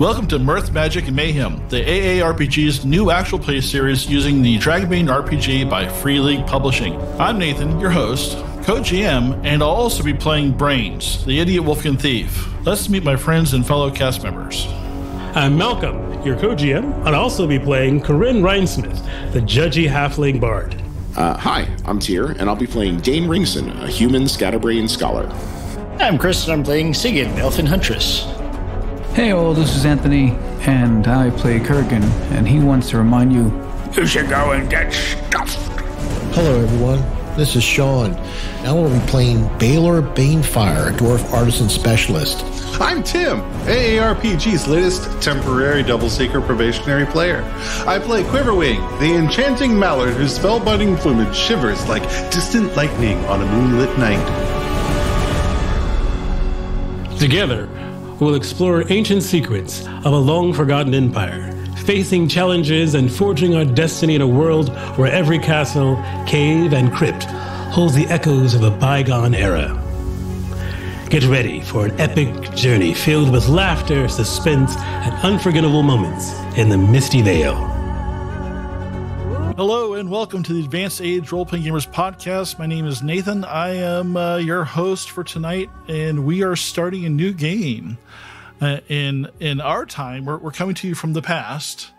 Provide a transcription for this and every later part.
Welcome to Mirth, Magic, and Mayhem, the AARPG's new actual play series using the Dragonbane RPG by Free League Publishing. I'm Nathan, your host, co-GM, and I'll also be playing Brains, the idiot wolfkin thief. Let's meet my friends and fellow cast members. I'm Malcolm, your co-GM. I'll also be playing Karyn Rhymesmith, the judgy Halfling bard. Hi, I'm Tyr, and I'll be playing Dane Ringen, a human scatterbrain scholar. I'm Chris, and I'm playing Sigyn, Elven Huntress. Hey all, this is Anthony, and I play Korgan, and he wants to remind you, you should go and get stuffed. Hello everyone, this is Sean. Now we'll be playing Balor Banefire, a dwarf artisan specialist. I'm Tim, AARPG's latest temporary double seeker probationary player. I play Quiverwing, the enchanting mallard whose spellbinding plumage shivers like distant lightning on a moonlit night. Together, we'll explore ancient secrets of a long-forgotten empire, facing challenges and forging our destiny in a world where every castle, cave, and crypt holds the echoes of a bygone era. Get ready for an epic journey filled with laughter, suspense, and unforgettable moments in the Misty Vale. Hello and welcome to the Advanced Age Role-Playing Gamers podcast. My name is Nathan. I am your host for tonight, and we are starting a new game. In our time, we're coming to you from the past.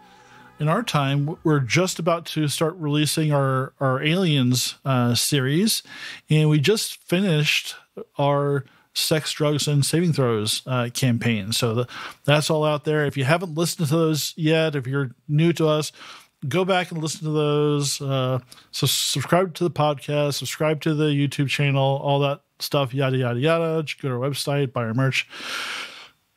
In our time, we're just about to start releasing our Aliens series, and we just finished our Sex, Drugs, and Saving Throws campaign. So that's all out there. If you haven't listened to those yet, if you're new to us, go back and listen to those. So subscribe to the podcast, subscribe to the YouTube channel, all that stuff, yada, yada, yada. Just go to our website, buy our merch.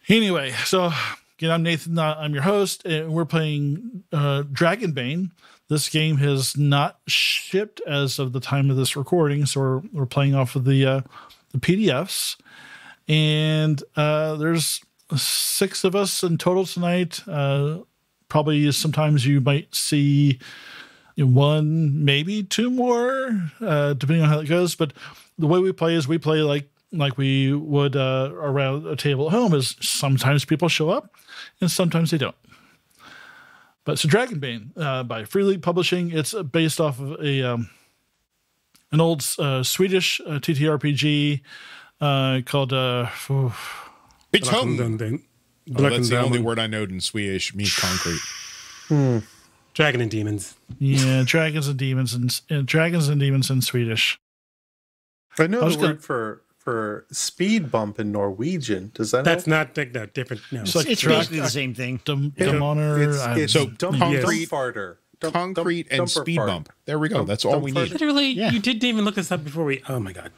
Anyway, so again, I'm Nathan. I'm your host, and we're playing Dragonbane. This game has not shipped as of the time of this recording, so we're playing off of the PDFs. And there's 6 of us in total tonight. Probably sometimes you might see 1, maybe 2 more, depending on how it goes. But the way we play is we play like we would around a table at home. Is sometimes people show up and sometimes they don't. But so Dragonbane by Free League Publishing. It's based off of an old Swedish TTRPG called It's home. That's the only word I know in Swedish. Means concrete. Dragon and demons. Yeah, dragons and demons and dragons and demons in Swedish. I know the word for speed bump in Norwegian. Does that? That's not different. No, it's basically the same thing. It's so concrete farter. Concrete and speed bump. There we go. That's all we need. Literally, you didn't even look this up before we. Oh my god,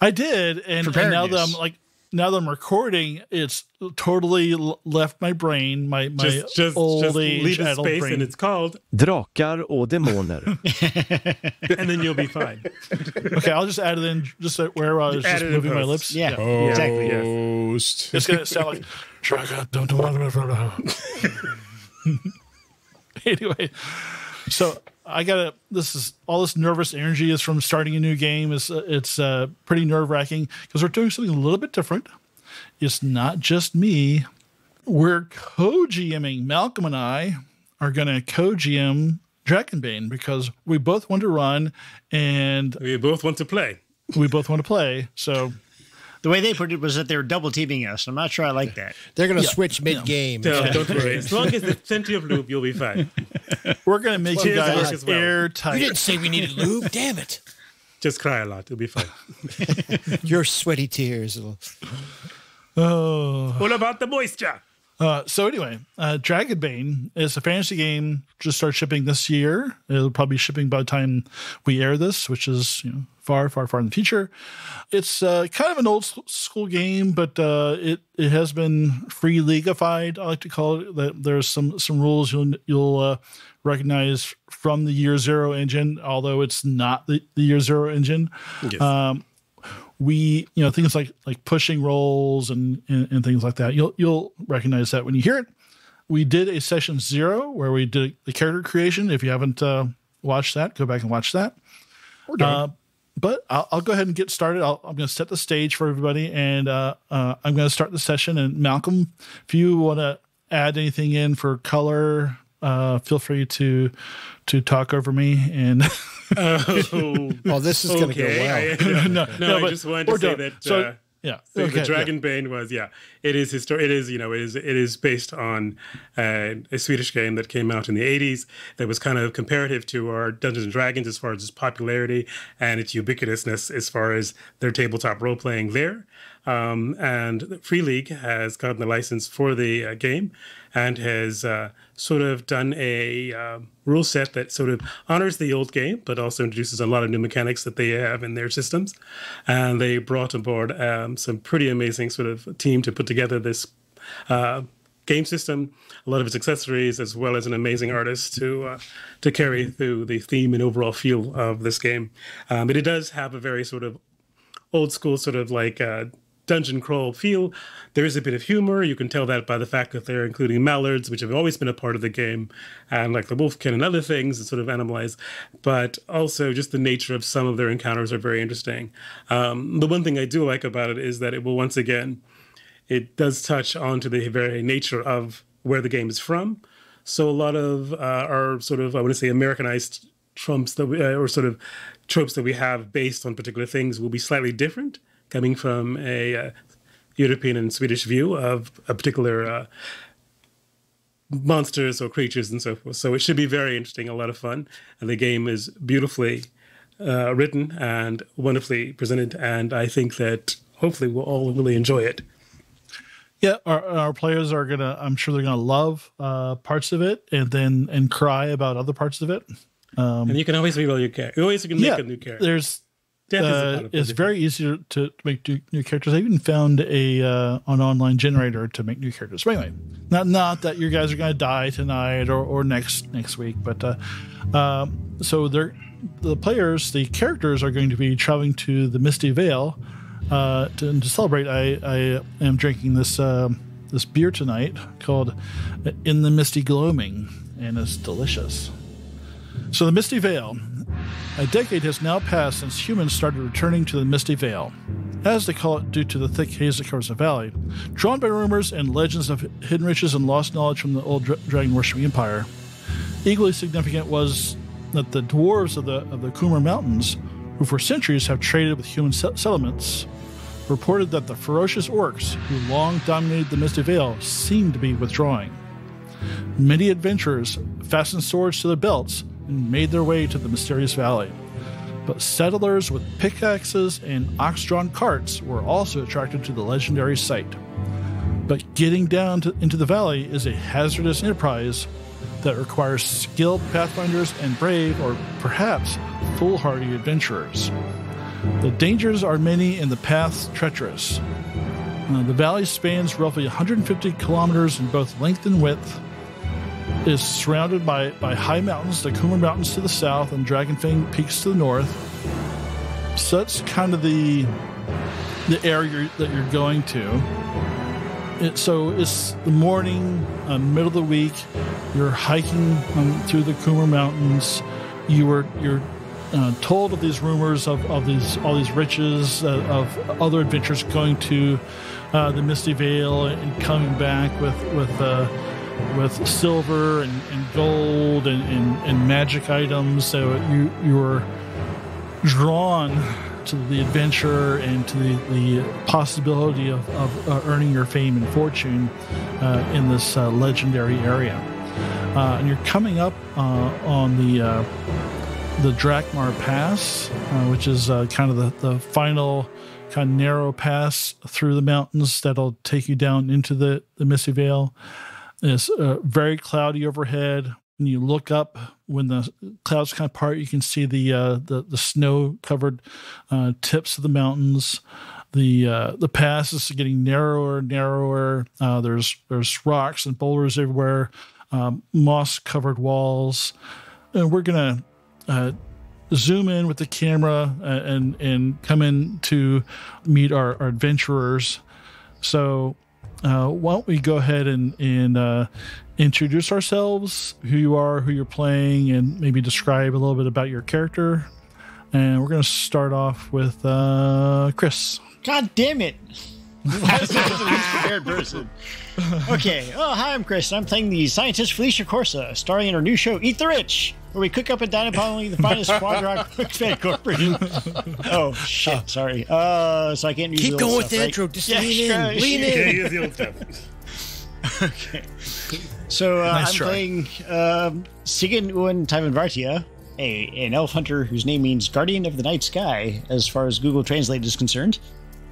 I did, and now that I'm recording, it's totally left my brain, my old age adult space brain. And it's called Drakar och demoner. And then you'll be fine. Okay, I'll just add it in just where I was just moving my lips. Yeah, exactly. Yes. It's going to sound like Dragon. Anyway, so I gotta. This nervous energy is from starting a new game. It's pretty nerve-wracking because we're doing something a little bit different. It's not just me. We're co-GMing. Malcolm and I are going to co-GM Dragonbane because we both want to run and we both want to play. So the way they put it was that they were double teaming us. I'm not sure I like that. They're going to switch mid-game. No, don't worry. As long as there's plenty of lube, you'll be fine. We're going to make you guys airtight. You didn't say we needed lube. Damn it. Just cry a lot. It'll be fine. Your sweaty tears. What about the moisture? So anyway, Dragonbane is a fantasy game. Just started shipping this year. It'll probably be shipping by the time we air this, which is far, far, far in the future. It's kind of an old school game, but it has been free leagueified. I like to call it. That there's some rules you'll recognize from the Year Zero engine, although it's not the Year Zero engine. Yes. We things like pushing rolls and things like that. You'll recognize that when you hear it. We did a session 0 where we did the character creation. If you haven't watched that, go back and watch that. We're done. But I'll go ahead and get started. I'm going to set the stage for everybody, and I'm going to start the session. And Malcolm, if you want to add anything in for color, feel free to talk over me. And this is going to go well. I just wanted to say that. Yeah. So the Dragonbane was, it is it is based on a Swedish game that came out in the 80s that was kind of comparative to our Dungeons and Dragons as far as its popularity and its ubiquitousness as far as their tabletop role playing there. And Free League has gotten the license for the game and has sort of done a rule set that sort of honors the old game, but also introduces a lot of new mechanics that they have in their systems. And they brought aboard some pretty amazing sort of team to put together this game system, a lot of its accessories, as well as an amazing artist to carry through the theme and overall feel of this game. But it does have a very sort of old school sort of like dungeon crawl feel. There is a bit of humor. You can tell that by the fact that they're including mallards, which have always been a part of the game, and like the wolfkin and other things that sort of animalize. But also just the nature of some of their encounters are very interesting. The one thing I do like about it is that it will once again, it does touch onto the very nature of where the game is from. So a lot of our sort of, I want to say, Americanized tropes that or sort of tropes that we have based on particular things will be slightly different, coming from a European and Swedish view of a particular monsters or creatures and so forth. So it should be very interesting, a lot of fun. And the game is beautifully written and wonderfully presented. And I think that hopefully we'll all really enjoy it. Yeah, our players are I'm sure they're gonna love parts of it and cry about other parts of it. And you can always reroll your character. You always can make a new character. It's very easy to make new characters. I even found an online generator to make new characters. But anyway, not that you guys are going to die tonight or next week, but so the characters are going to be traveling to the Misty Vale to celebrate. I am drinking this beer tonight called In the Misty Gloaming, and it's delicious. So the Misty Vale. A decade has now passed since humans started returning to the Misty Vale, as they call it due to the thick haze that covers the valley, drawn by rumors and legends of hidden riches and lost knowledge from the old dragon worshipping empire. Equally significant was that the dwarves of the Kumar Mountains, who for centuries have traded with human settlements, reported that the ferocious orcs who long dominated the Misty Vale seemed to be withdrawing. Many adventurers fastened swords to their belts and made their way to the mysterious valley. But settlers with pickaxes and ox-drawn carts were also attracted to the legendary site. But getting down into the valley is a hazardous enterprise that requires skilled pathfinders and brave, or perhaps foolhardy adventurers. The dangers are many and the paths treacherous. The valley spans roughly 150 kilometers in both length and width, is surrounded by high mountains, the Kumar Mountains to the south and Dragonfang Peaks to the north. So that's kind of the area that you're going to. So it's the morning, middle of the week. You're hiking through the Kumar Mountains. You're told of these rumors of all these riches, of other adventures going to the Misty Vale and coming back with silver and gold and magic items. So you're drawn to the adventure and to the possibility of earning your fame and fortune in this legendary area. And you're coming up on the Drakar Pass, which is kind of the final kind of narrow pass through the mountains that'll take you down into the Misty Vale. It's very cloudy overhead. When you look up, when the clouds kind of part, you can see the snow-covered tips of the mountains. The pass is getting narrower and narrower. There's rocks and boulders everywhere, moss-covered walls, and we're gonna zoom in with the camera and come in to meet our adventurers. So. Why don't we go ahead and introduce ourselves, who you are, who you're playing, and maybe describe a little bit about your character. And we're going to start off with Chris. God damn it. What's the least prepared person? Okay. Oh, hi, I'm Chris. I'm playing the scientist Felicia Corsa, starring in our new show, Eat the Rich, where we cook up and dine upon only the finest quadrock quick-fed corporate. Oh, shit. Sorry. So I can't use Keep the going old with the stuff, intro. right? Just Yeah, lean in. Okay, use the old stuff. Okay. So Nice I'm try. playing Sigyn Vartia, an elf hunter whose name means guardian of the night sky, as far as Google Translate is concerned.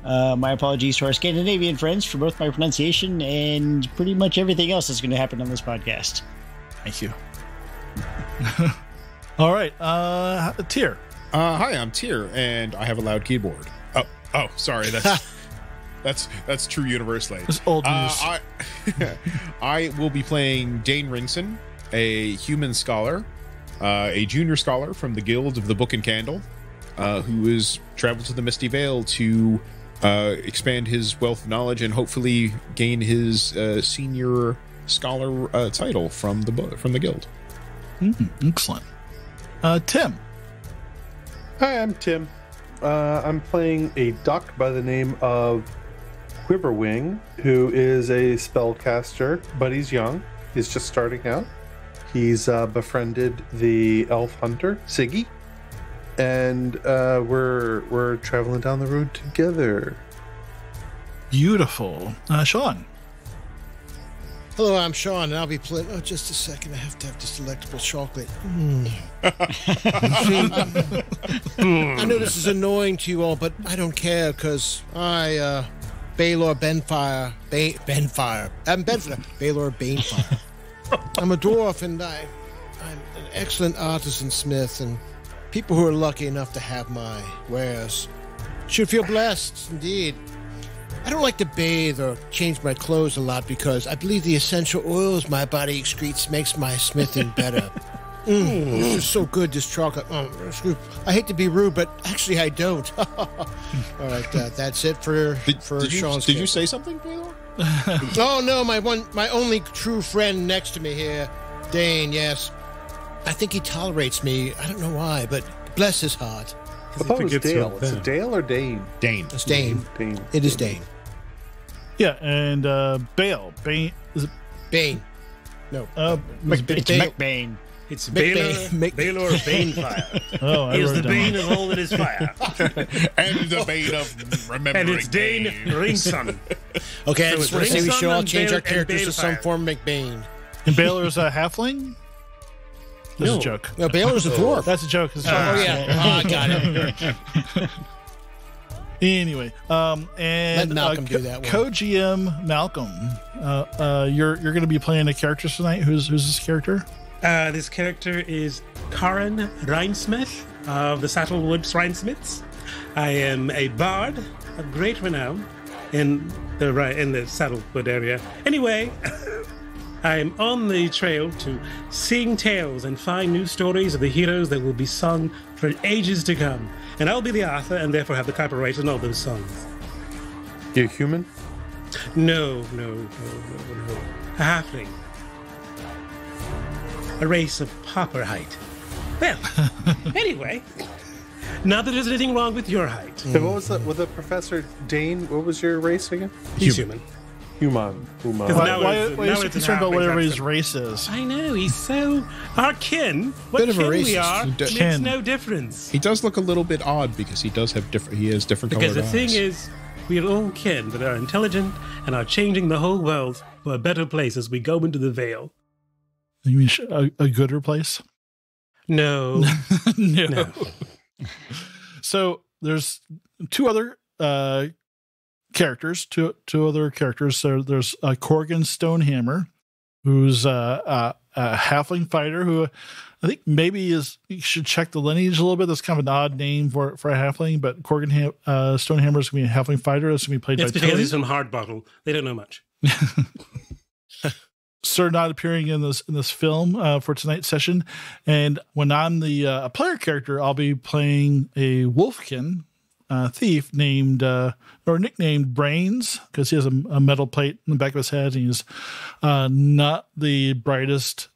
My apologies to our Scandinavian friends for both my pronunciation and pretty much everything else that's going to happen on this podcast. Thank you. All right, Tyr. Hi, I'm Tyr, and I have a loud keyboard. Oh, sorry, that's true universe late. It's old news. I will be playing Dane Ringen, a human scholar, a junior scholar from the Guild of the Book and Candle, who has traveled to the Misty Vale to expand his wealth of knowledge and hopefully gain his senior scholar title from the guild. Excellent. Tim. Hi, I'm Tim. I'm playing a duck by the name of Quiverwing, who is a spellcaster, but he's young. He's just starting out. He's befriended the elf hunter, Sigyn, and we're traveling down the road together. Beautiful. Sean. Hello, I'm Sean, and I'll be playing. Oh, just a second. I have to have this delectable chocolate. I know this is annoying to you all, but I don't care because Balor Banefire. Balor Banefire. I'm a dwarf, and I'm an excellent artisan smith, and people who are lucky enough to have my wares should feel blessed, indeed. I don't like to bathe or change my clothes a lot because I believe the essential oils my body excretes makes my smithing better. This is so good, this chocolate. I hate to be rude, but actually I don't. All right, that's it for Sean's. Did you say something, Balor? Oh no, my only true friend next to me here, Dane. Yes, I think he tolerates me. I don't know why, but bless his heart. I thought it was Dale. Is it Dale or Dane? Dane. It's Dane. Dane. It is Dane. Yeah, and Bane. Is it Bane. No. It's McBain. It's Balor Banefire. Oh, He is the bane of all that is fire. And the bane of remembering. And it's Dane Ringen. Okay, I So just it's want to say we Ringson should all and change our and characters to some Balefire. form of McBain. And Baylor's a halfling? That's No. a joke. No, Baylor's a dwarf. That's a joke. It's a Oh joke. yeah, I got it. Anyway, and Let Malcolm do that one. Co-GM Malcolm, you're going to be playing a character tonight. Who's this character? This character is Karyn Rhymesmith of the Saddlewood Rhymesmiths. I am a bard of great renown in the Saddlewood area. Anyway, I am on the trail to sing tales and find new stories of the heroes that will be sung for ages to come. And I'll be the author and therefore have the copyright on all those songs. You human? No. A halfling. A race of pauper height. Well, anyway, not that there's anything wrong with your height. And what was that with the Professor Dane? What was your race again? He's human. Human. Now Why it's- are you now so it's concerned about halfling what everybody's accent. race is? I know, he's so... Our kin, what Bit of a kin we racist. are, makes Kin. no difference. He does look a little bit odd because he has different Because colored the thing eyes. is, we are all kin that are intelligent and are changing the whole world for a better place as we go into the Vale. You mean a gooder place? No. No. So there's two other characters. Two other characters. So there's Korgan Stonehammer, who's a halfling fighter who I think maybe you should check the lineage a little bit. That's kind of an odd name for a halfling, but Korgan Stonehammer is going to be a halfling fighter. That's going to be played It's by because Tony. he's from Hardbottle. They don't know much. Sir not appearing in this film for tonight's session, and when I'm the player character, I'll be playing a wolfkin thief named or nicknamed Brains because he has a metal plate in the back of his head. And he's not the brightest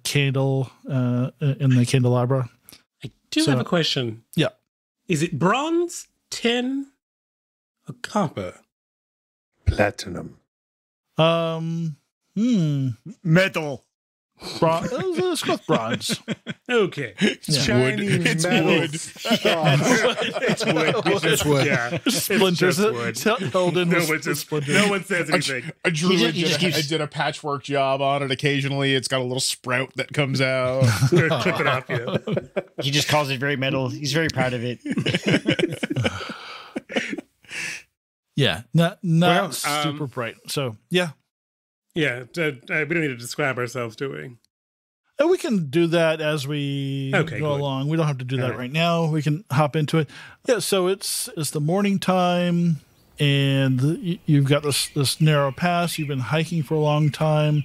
candle in the candelabra. I do have a question. Yeah, Is it bronze, tin, or copper? Platinum. Metal. Let's go with bronze. Okay. Shiny It's metal wood. stuff. It's wood. It's wood. Yeah. Splinters. It's just wood. Held in No with one says splinters. no one says anything. A druid He just keeps- did a patchwork job on it. Occasionally, it's got a little sprout that comes out. Clip it off, yeah. He just calls it very metal. He's very proud of it. Yeah, not Well, super bright. So yeah, Yeah, we don't need to describe ourselves, do we? and we can do that as we Okay, go good. along. We don't have to do that All right now. We can hop into it. Yeah, so it's the morning time, and you've got this narrow pass. You've been hiking for a long time.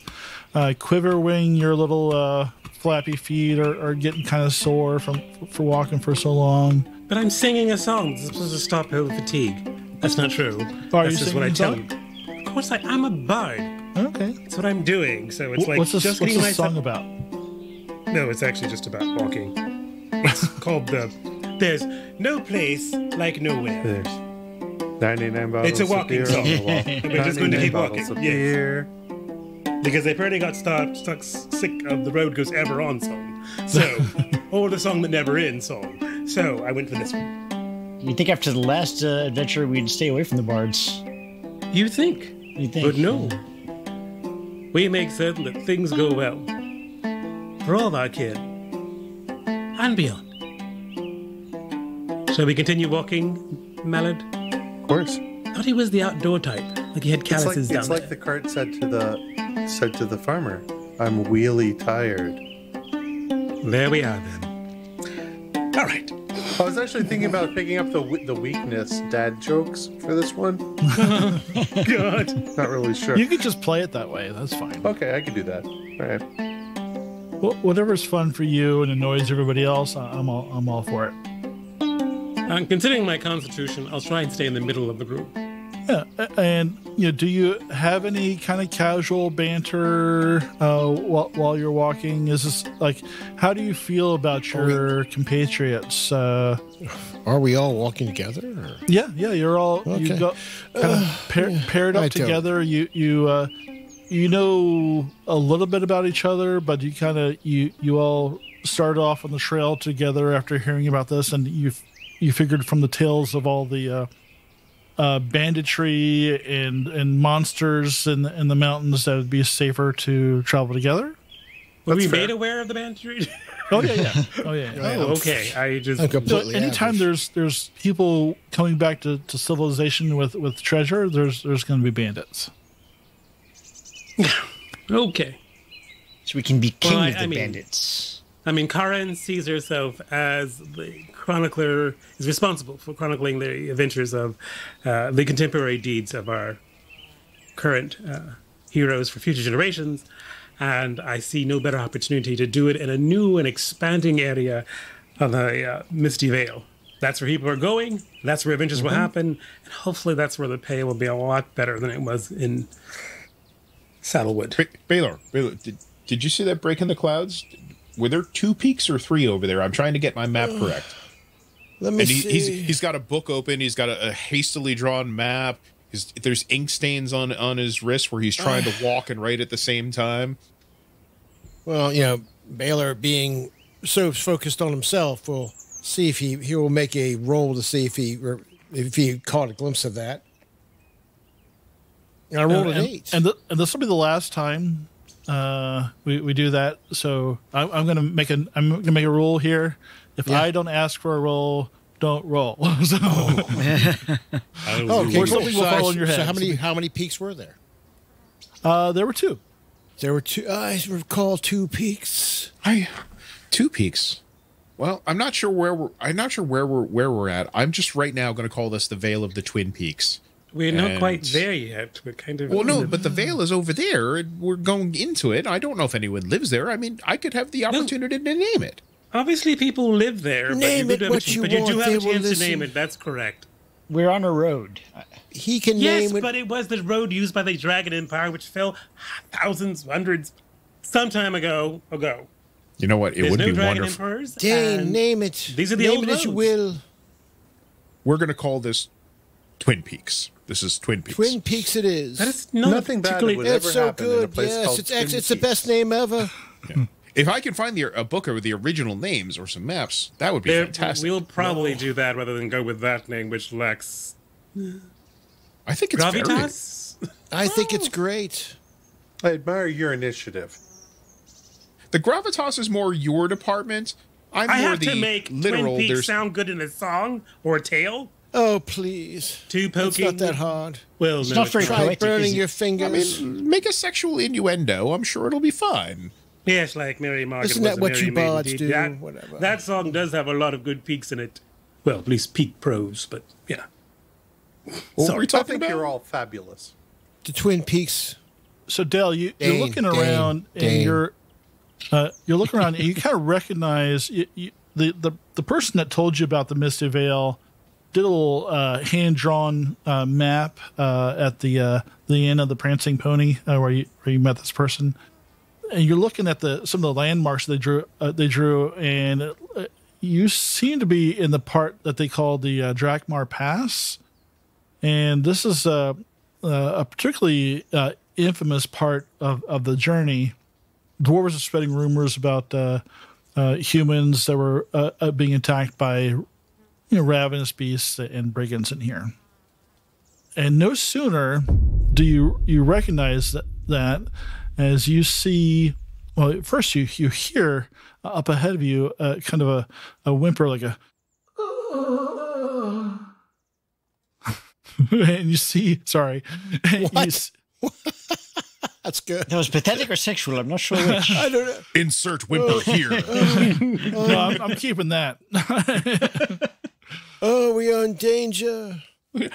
Quiverwing, your little flappy feet are getting kind of sore for walking for so long. But I'm singing a song. It's supposed to stop ill fatigue. That's not true. Are That's you just what I singing tell a you. Of course, I'm a bard. Okay, That's what I'm doing. So it's like what's this just getting myself. song about? No, it's actually just about walking. It's called There's No Place Like Nowhere. There's 99 bottles It's a walking of song. beer on the wall. And we're just going to 99 keep bottles walking. of Yes. beer. Because they've already got stuck sick of the road goes ever on song. So, or the song that never ends song. So I went for this one. You'd think after the last adventure we'd stay away from the bards. You think? You'd think. But no. We make certain that things go well. For all of our kin. And beyond. Shall we continue walking, Mallard? Of course. I thought he was the outdoor type. Like he had calluses down It's like the cart said to the farmer, "I'm wheelie tired." There we are then. All right. I was actually thinking about picking up the weakness dad jokes for this one. God. Not really sure. You could just play it that way. That's fine. Okay, I could do that. All right. Well, whatever's fun for you and annoys everybody else, I'm all for it. Considering my constitution, I'll try and stay in the middle of the group. Yeah, and do you have any kind of casual banter while you're walking? Is this like, how do you feel about your compatriots? Are we all walking together? Or? Yeah, you're all Okay. you got kind of paired up I do. together. You know a little bit about each other, but you all started off on the trail together after hearing about this, and you figured from the tales of all the banditry and monsters in the mountains that it'd be safer to travel together. Were we That's fair. made aware of the banditry? Oh yeah. Oh, okay. I just. I'm So completely anytime average. there's people coming back to civilization with treasure, there's going to be bandits. Okay. So we can be king Well, of the I mean- bandits. I mean, Karyn sees herself as the chronicler, is responsible for chronicling the adventures of the contemporary deeds of our current heroes for future generations. And I see no better opportunity to do it in a new and expanding area of the Misty Vale. That's where people are going. That's where adventures will happen. And hopefully that's where the pay will be a lot better than it was in Saddlewood. Balor, did you see that break in the clouds? Were there 2 peaks or 3 over there? I'm trying to get my map correct. Let me And see. he's got a book open. He's got a hastily drawn map. There's ink stains on his wrist where he's trying to walk and write at the same time. Well, Balor being so focused on himself, will see if he will make a roll to see if he caught a glimpse of that. And I rolled an 8. And this will be the last time we do that. So I'm gonna make a rule here. If I don't ask for a roll, don't roll. So, Okay, Or something will fall on your head. So how many peaks were there? there were 2. There were 2. I recall 2 peaks. 2 peaks. Well, I'm not sure where we're at. I'm just right now going to call this the Vale of the Twin Peaks. We're not And- quite there yet. We're kind of. Well, no, but the Vale is over there, and we're going into it. I don't know if anyone lives there. I mean, I could have the opportunity to name it. Obviously, people live there, Name but it what you but you do want, have a they will chance to listen. name it. That's correct. We're on a road. He can Yes, name it. but it was the road used by the Dragon Empire, which fell thousands, hundreds, some time ago. You know what? It There's would no be Dragon wonderful. Emperors. Dane, and name it. These are the name old it as you roads. will. We're going to call this Twin Peaks. This is Twin Peaks. Twin Peaks it is. That is not Nothing bad would It's ever so happen in a good. place Yes, called it's Twin it's the best Peaks. name ever. If I can find a book with the original names or some maps, that would be fantastic. We'll probably do that rather than go with that name, which lacks I think it's very... gravitas. I think it's great. I admire your initiative. The gravitas is more your department. I'm I more have the to make literal. Twin Peaks There's sound good in a song or a tale. Oh, please. Two poking. It's not that hard. Well, It's no, not very Try poetic, burning is it? your fingers. make a sexual innuendo. I'm sure it'll be fine. Yes, like Mary Margaret. Isn't was that a what merry you maiden bards indeed. do? That, Whatever. that song does have a lot of good peaks in it. Well, at least peak prose, but yeah. What were we I talking think about? you're all fabulous. The Twin Peaks. So Dale, you're Dane, looking around and you're looking around and you kind of recognize the person that told you about the Misty Vale did a little hand drawn map at the end of the Prancing Pony where you met this person, and you're looking at some of the landmarks they drew, and you seem to be in the part that they call the Drakmar Pass, and this is a particularly infamous part of the journey. Dwarves are spreading rumors about humans that were being attacked by ravenous beasts and brigands in here. And no sooner do you recognize that as you see, well, first you hear up ahead of you kind of a whimper, like a and you see, sorry. What? That's good. That was pathetic or sexual. I'm not sure which. I don't know. Insert whimper here. No, I'm keeping that. Oh, we are in danger.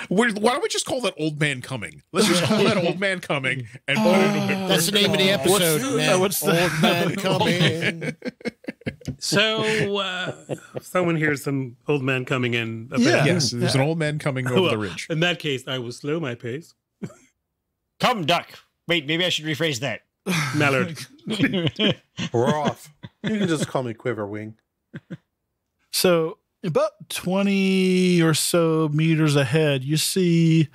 Why don't we just call that Old Man Coming? Let's just call that Old Man Coming and put it in a whimper. That's the name of the episode, man. what's the- Old Man Coming. So, someone hears some old man coming in. Yeah. Yes, there's an old man coming over the ridge. In that case, I will slow my pace. Come, duck. Wait, maybe I should rephrase that. Mallard. We're off. You can just call me Quiverwing. So about 20 or so meters ahead, you see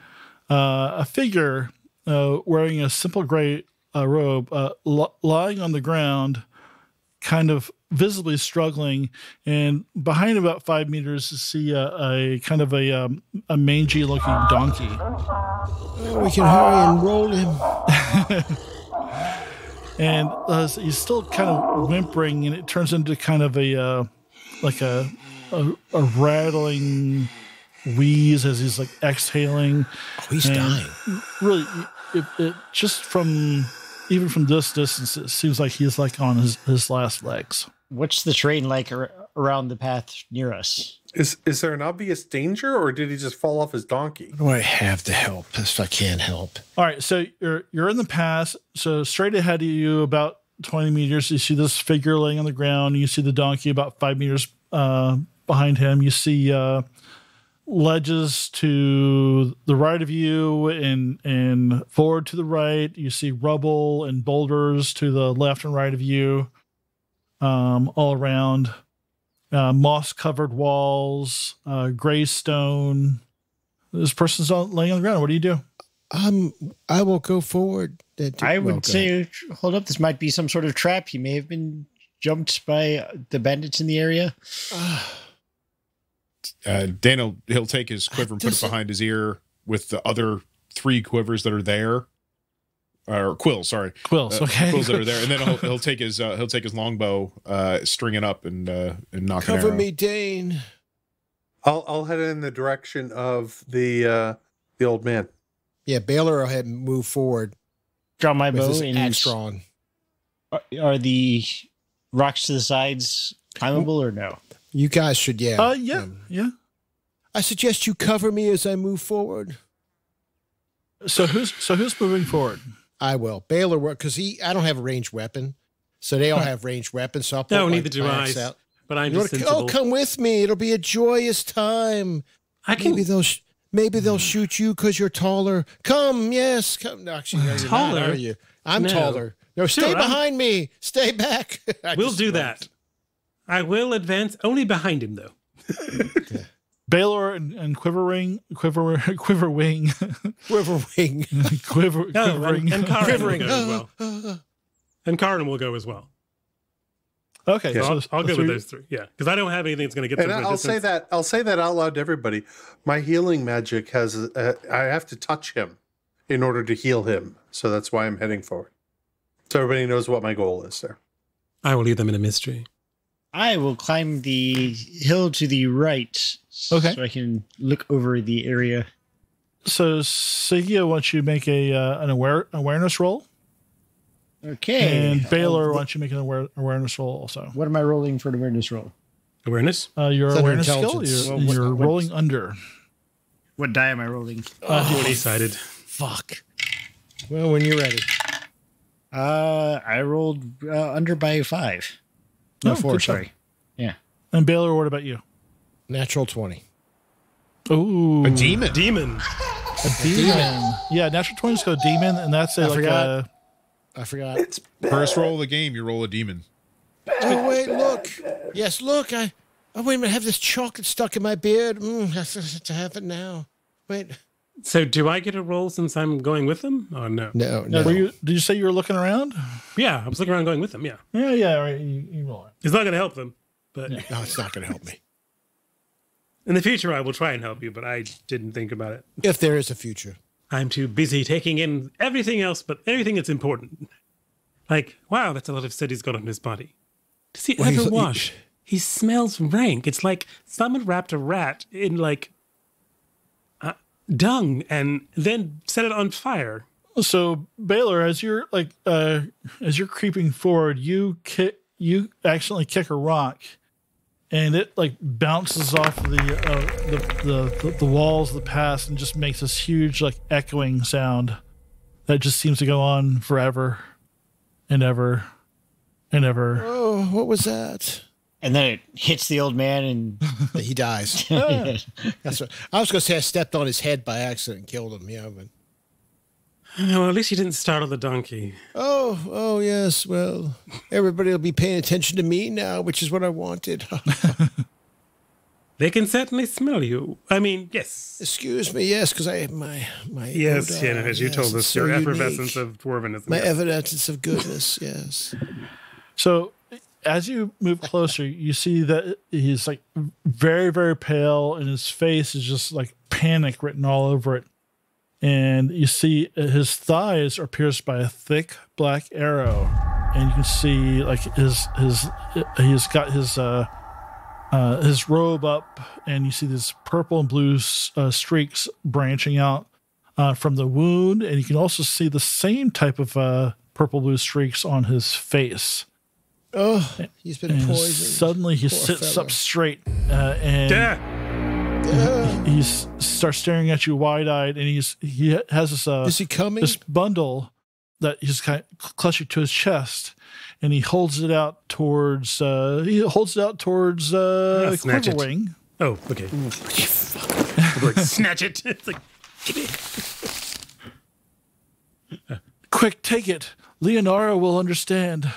a figure wearing a simple gray robe lying on the ground, kind of visibly struggling. And behind about 5 meters, you see a kind of a mangy looking donkey. Oh, we can hurry and roll him. And he's still kind of whimpering, and it turns into kind of a rattling wheeze as he's like exhaling. Oh, he's dying. Really, it just even from this distance, it seems like he's like on his last legs. What's the terrain like around the path near us? Is there an obvious danger, or did he just fall off his donkey? Do I have to help if I can't help? All right, so you're in the pass. So straight ahead of you, about 20 meters, you see this figure laying on the ground. You see the donkey about 5 meters behind him. You see ledges to the right of you and forward to the right. You see rubble and boulders to the left and right of you, all around. Moss-covered walls, gray stone. This person's laying on the ground. What do you do? I will go forward. I would say, hold up, this might be some sort of trap. He may have been jumped by the bandits in the area. Dan, he'll take his quiver and put it behind his ear with the other 3 quivers that are there. Or quills, sorry. Quills, okay. Quills that are there, and then he'll take his longbow, string it up, and knock an Cover arrow. me, Dane. I'll head in the direction of the old man. Yeah, Balor will head and move forward. Draw my with bow his and axe drawn. Are the rocks to the sides climbable or no? You guys should, yeah. Yeah. I suggest you cover me as I move forward. So who's moving forward? I will. Balor will, because I don't have a ranged weapon, so they all have ranged weapons. So I'll put No, my neither do I. axe out. But I'm You just wanna- sensible. come with me. It'll be a joyous time. I can. Maybe they'll shoot you because you're taller. Come, yes, come. No, actually, no, you're Taller? not, are you? I'm No. taller. No, Sure, stay I'm- behind me. Stay back. We'll do that. I will advance only behind him, though. Balor and Quiverwing, Quiverwing, Quiverwing. Quivering, and Karyn will go as well. And Karyn will go as well. Okay, So so I'll go with those three. Yeah, because I don't have anything that's going to get. And I'll say that out loud to everybody. My healing magic has. I have to touch him in order to heal him. So that's why I'm heading forward. So everybody knows what my goal is there. I will leave them in a mystery. I will climb the hill to the right. Okay. So I can look over the area. So Sigyn wants you to make an awareness roll. Okay. And Balor wants you to make an awareness roll also. What am I rolling for an awareness roll? Awareness? Your It's awareness skill, intelligence. you're rolling under. What die am I rolling? 20-sided. Fuck. Well, when you're ready. I rolled under by 5. No, Oh, 4, good job. sorry. Yeah. And Balor, what about you? Natural 20. Ooh. A demon. Demon. A demon. Yeah, natural 20s go demon, and that's I like forgot. I forgot. First roll of the game, you roll a demon. Oh, wait, look. Yes, look. Oh, wait a minute. I have this chocolate stuck in my beard. I have to have it now. Wait. So do I get a roll since I'm going with them? Oh, no. No. did you say you were looking around? Yeah, I was looking around going with them, yeah. Yeah, right. You roll it. It's not going to help them, but No, it's not going to help me. in the future I will try and help you, but I didn't think about it. If there is a future. I'm too busy taking in everything else, but everything that's important. Like, wow, that's a lot of soot he's got on his body. Does he Well, ever wash? He smells rank. It's like someone wrapped a rat in, like, dung and then set it on fire. So Balor, as you're creeping forward, you accidentally kick a rock, and it like bounces off the walls of the past and just makes this huge like echoing sound that just seems to go on forever and ever and ever. Oh, what was that? And then it hits the old man and He dies. That's what I was going to say. I stepped on his head by accident and killed him. Yeah, but Well, at least you didn't startle the donkey. oh yes. Well, everybody will be paying attention to me now, which is what I wanted. They can certainly smell you. I mean, yes. Excuse me. Yes, because I have my Yes, odor, as you told it's us, so your unique. effervescence of dwarvenism. My yes. evidence of goodness. Yes. So as you move closer, you see that he's like very, very pale, and his face is just like panic written all over it. And you see his thighs are pierced by a thick black arrow, and you can see like he's got his robe up, and you see these purple and blue streaks branching out from the wound, and you can also see the same type of purple blue streaks on his face. Oh, he's been And poisoned. suddenly he Poor sits fella. up straight and he starts staring at you wide-eyed, and he has this Is he coming? this bundle that he's kind of clutching to his chest, and he holds it out towards snatch it. Quiverwing. Oh, okay. Like, snatch it. It's like, Quick, take it. Leonora will understand.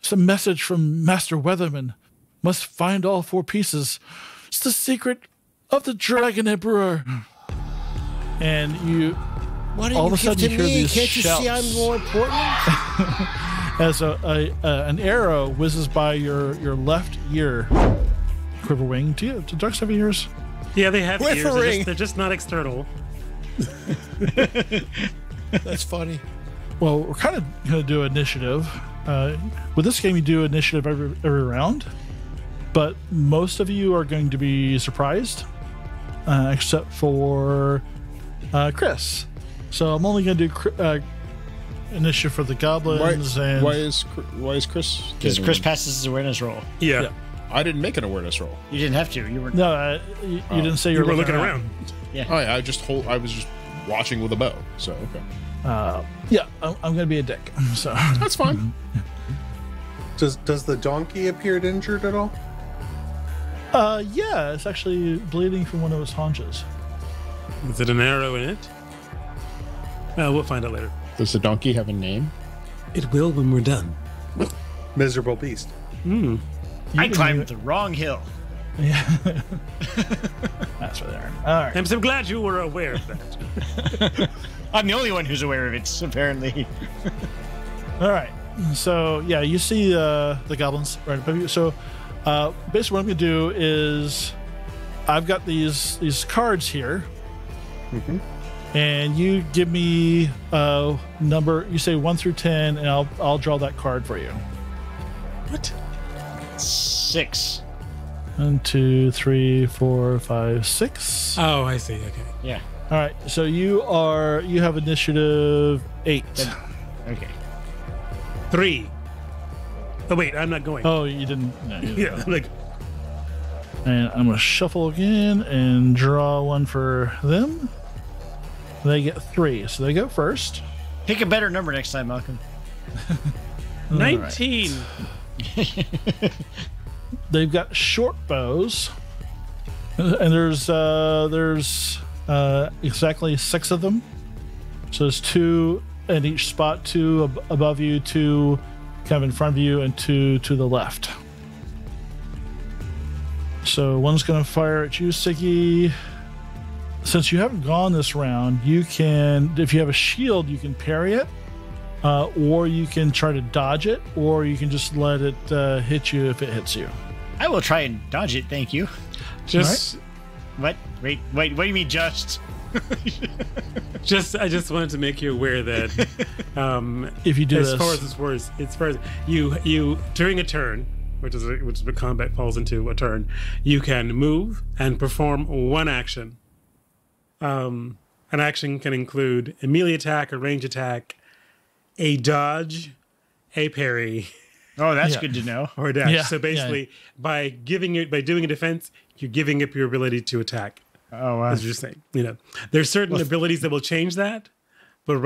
It's a message from Master Weatherman. Must find all 4 pieces. It's the secret of the Dragon Emperor. And you, Why all don't of a you sudden give you to hear me? these Can't you see shouts. I'm more important? as an arrow whizzes by your left ear. Quiverwing. Do Ducks have ears? yeah, they have ears. Whiffering. They're just not external. That's funny. Well, we're kind of going to do initiative. With this game, you do initiative every round, but most of you are going to be surprised, except for Chris. So I'm only going to do initiative for the goblins. Why is Chris? because Chris passes his awareness roll. Yeah. I didn't make an awareness roll. You didn't have to. You were. No, you didn't say You were looking around. Oh, yeah, I was just watching with a bow. So okay, Yeah, I'm going to be a dick. So that's fine. Does the donkey appear injured at all? yeah, it's actually bleeding from one of his haunches. Is it an arrow in it? We'll find out later. Does the donkey have a name? It will when we're done. Miserable beast. I climbed the wrong hill. Yeah. That's what they are. All right. I'm so glad you were aware of that. I'm the only one who's aware of it, apparently. All right. So yeah, you see the goblins right above you. So basically, what I'm going to do is I've got these cards here, and you give me a number. You say 1 through 10, and I'll draw that card for you. What? 6. 1, 2, 3, 4, 5, 6. Oh, I see. Okay. Yeah. All right. So you have initiative 8. Okay. 3. Oh wait, I'm not going. Oh, you didn't. No, you didn't. Yeah, like And I'm gonna shuffle again and draw one for them. They get 3, so they go first. Pick a better number next time, Malcolm. 19. Right. They've got short bows, and there's exactly 6 of them. So there's 2 in each spot, 2 above you, 2 kind of in front of you, and 2 to the left. So one's going to fire at you, Siggy. Since you haven't gone this round, you can, if you have a shield, you can parry it, or you can try to dodge it, or you can just let it hit you if it hits you. I will try and dodge it, thank you. Just What? Wait, what do you mean just? I just wanted to make you aware that If you do as this, far as this works, as far as you during a turn, which is what combat falls into a turn, you can move and perform one action. An action can include a melee attack, a range attack, a dodge, a parry. Oh, that's good to know. Or a dash. Yeah, So basically, by doing a defense, you're giving up your ability to attack. Oh, wow. As you're saying, there's certain abilities that will change that, but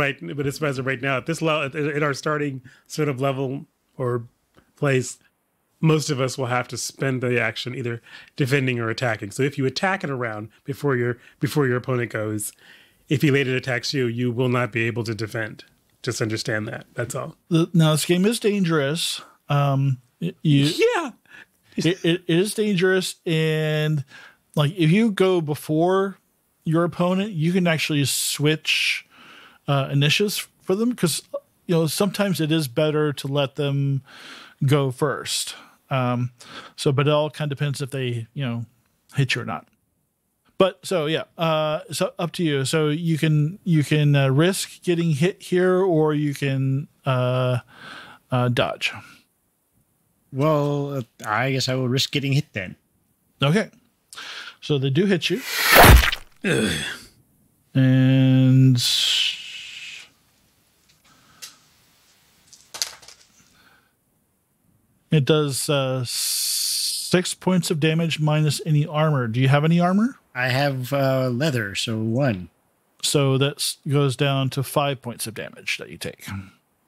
as far as right now, at this level, at our starting sort of level or place, most of us will have to spend the action either defending or attacking. So if you attack in a round before your opponent goes, if he later attacks you, you will not be able to defend. Just understand that. That's all. Now this game is dangerous. It is dangerous, and like if you go before your opponent, you can actually switch initiatives for them, because sometimes it is better to let them go first. But it all kind of depends if they hit you or not. But so up to you. So you can risk getting hit here, or you can dodge. Well, I guess I will risk getting hit then. Okay. So they do hit you. And it does 6 points of damage minus any armor. Do you have any armor? I have leather, so 1. So that goes down to 5 points of damage that you take.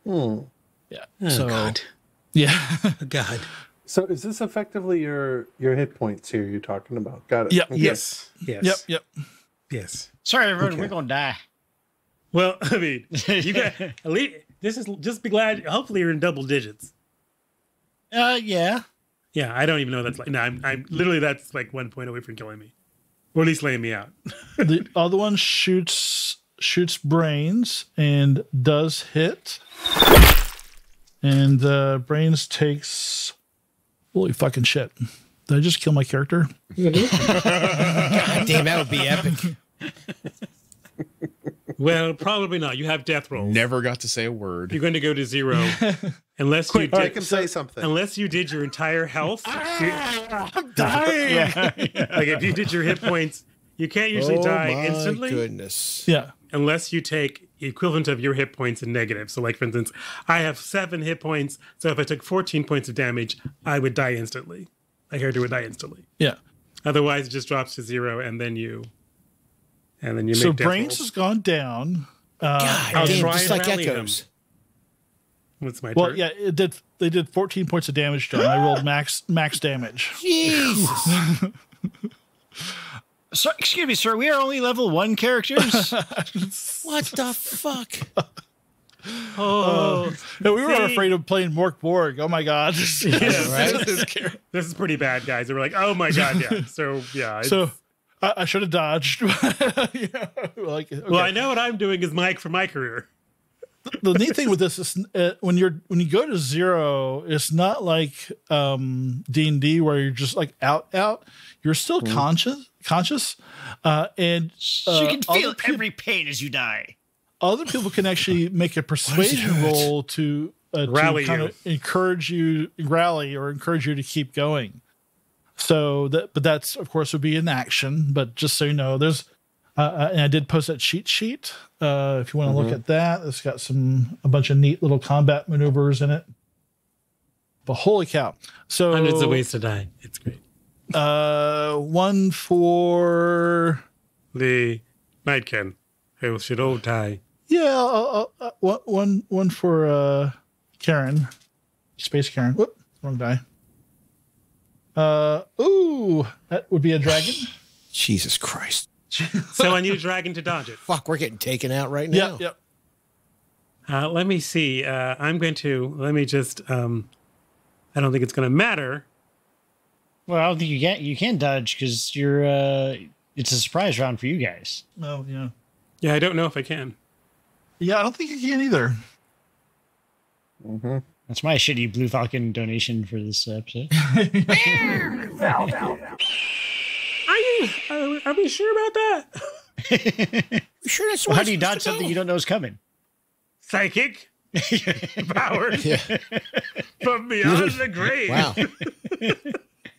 Yeah. Oh, God. Yeah. Oh, God. So is this effectively your hit points here you're talking about? Got it. Yep. Okay. Yes. Yep. Yes. Sorry, everyone, we're going to die. Well, I mean, you got at least. Just be glad. Hopefully, you're in double digits. Yeah. Yeah, I don't even know that's like. No, I'm literally that's like 1 point away from killing me, or at least laying me out. The other one shoots brains and does hit. And brains takes. Holy fucking shit! Did I just kill my character? God damn, that would be epic. Well, probably not. You have death rolls. Never got to say a word. You're going to go to 0 unless you I can say something. Unless you did your entire health. I'm dying. Like if you did your hit points, you can't usually die instantly. Goodness. Yeah. Unless you take the equivalent of your hit points in negative. So like, for instance, I have 7 hit points. So if I took 14 points of damage, I would die instantly. My character would die instantly. Yeah. Otherwise, it just drops to 0, and then you make So death brains rolls. has gone down. God I'll damn, try just and like rally echoes. What's my Well, turn? yeah, it did. They did 14 points of damage to him. I rolled max damage. Jesus. So, excuse me, sir. We are only level 1 characters. What the fuck? No, we were afraid of playing Mork Borg. Oh my god. This is pretty bad, guys. They were like, oh my god, yeah. So yeah. So I should have dodged. Okay. Well, I know what I'm doing is Mike for my career. The neat thing with this is when you go to 0, it's not like D&D where you're just like out. You're still conscious, and you can feel every pain as you die. Other people can actually make a persuasion roll to rally kind of encourage you to keep going. So but that's of course would be an action. But just so you know, there's and I did post that cheat sheet. If you want to look at that, it's got a bunch of neat little combat maneuvers in it. But holy cow! So hundreds of ways to die. It's great. One for the Nightkin, who should all die. Yeah, one for Karyn, Space Karyn. Whoop, wrong die. Ooh, that would be a dragon. Jesus Christ! So I need a dragon to dodge it. Fuck, we're getting taken out right now. Yep. Let me see. I'm going to let me just. I don't think it's going to matter. Well, I don't think you can dodge because you're. It's a surprise round for you guys. Oh yeah. Yeah, I don't know if I can. Yeah, I don't think you can either. That's my shitty Blue Falcon donation for this episode. Are we sure about that? Sure. That's how do you dodge something you don't know is coming? Psychic power from beyond the grave. Wow.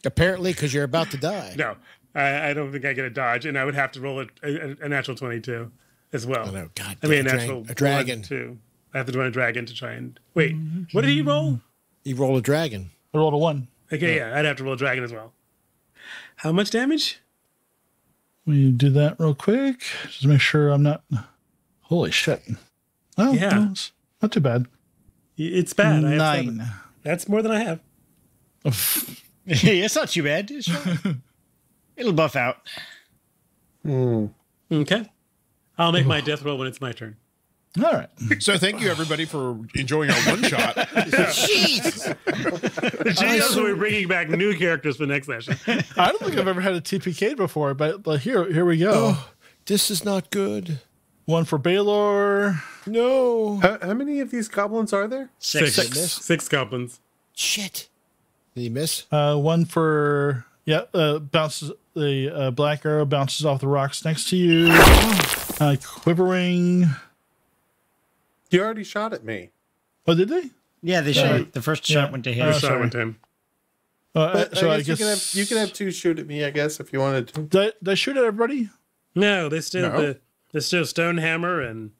Apparently, because you're about to die. No, I don't think I get a dodge, and I would have to roll a natural 22 as well. Oh, no, God, I mean, a dragon too. I have to run a dragon to try and wait. What did he roll? You roll a dragon. I rolled a 1. Okay, yeah, I'd have to roll a dragon as well. How much damage? We do that real quick. Just make sure I'm not. Holy shit! Oh yeah, no, it's not too bad. It's bad. 9. I have 7. That's more than I have. It's not too bad. It'll buff out. Okay. I'll make my death roll when it's my turn. All right. So thank you everybody for enjoying our one shot. Jeez. We're bringing back new characters for next session. I don't think I've ever had a TPK before, but here we go. Oh, this is not good. One for Balor. No. How many of these goblins are there? 6 goblins. Shit. Did he miss? One for bounces the black arrow bounces off the rocks next to you. Quivering. You already shot at me. Oh, did they? Yeah, they shot. The first shot went to him. Shot went to him. But so I guess you can have 2 shoot at me, I guess, if you wanted to. Did I shoot at everybody? No, there's still Stonehammer and.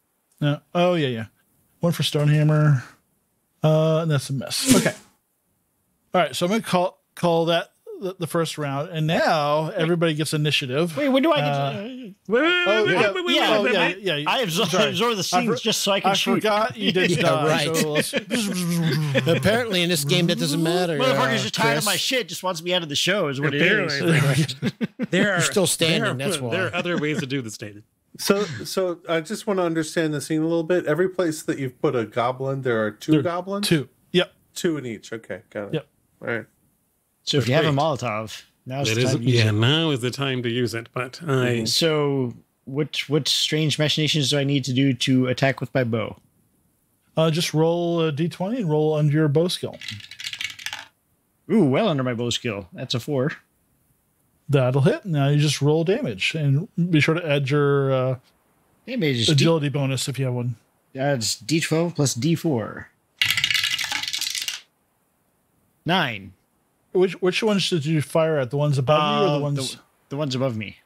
No. Oh yeah. One for Stonehammer. And that's a miss. Okay. All right, so I'm gonna call that the first round, and now everybody gets initiative. Wait, when do I get? Wait. I absorb the scenes just so I can shoot. I forgot you did die. Right. So Apparently, in this game, that doesn't matter. Motherfucker's just tired of my shit. Just wants me out of the show. Is what it is. You're still standing. That's why. There are other ways to do this, David. So I just want to understand the scene a little bit. Every place that you've put a goblin, there are 2 goblins? 2. Yep. 2 in each. Okay, got it. Yep. All right. So if you have a Molotov, now's the time to use it. Now is the time to use it. But So what strange machinations do I need to do to attack with my bow? Just roll a d20 and roll under your bow skill. Ooh, well under my bow skill. That's a 4. That'll hit. Now you just roll damage, and be sure to add your agility bonus if you have one. That's D12 plus D4. 9. Which ones did you fire at? The ones above you or the ones? The ones above me.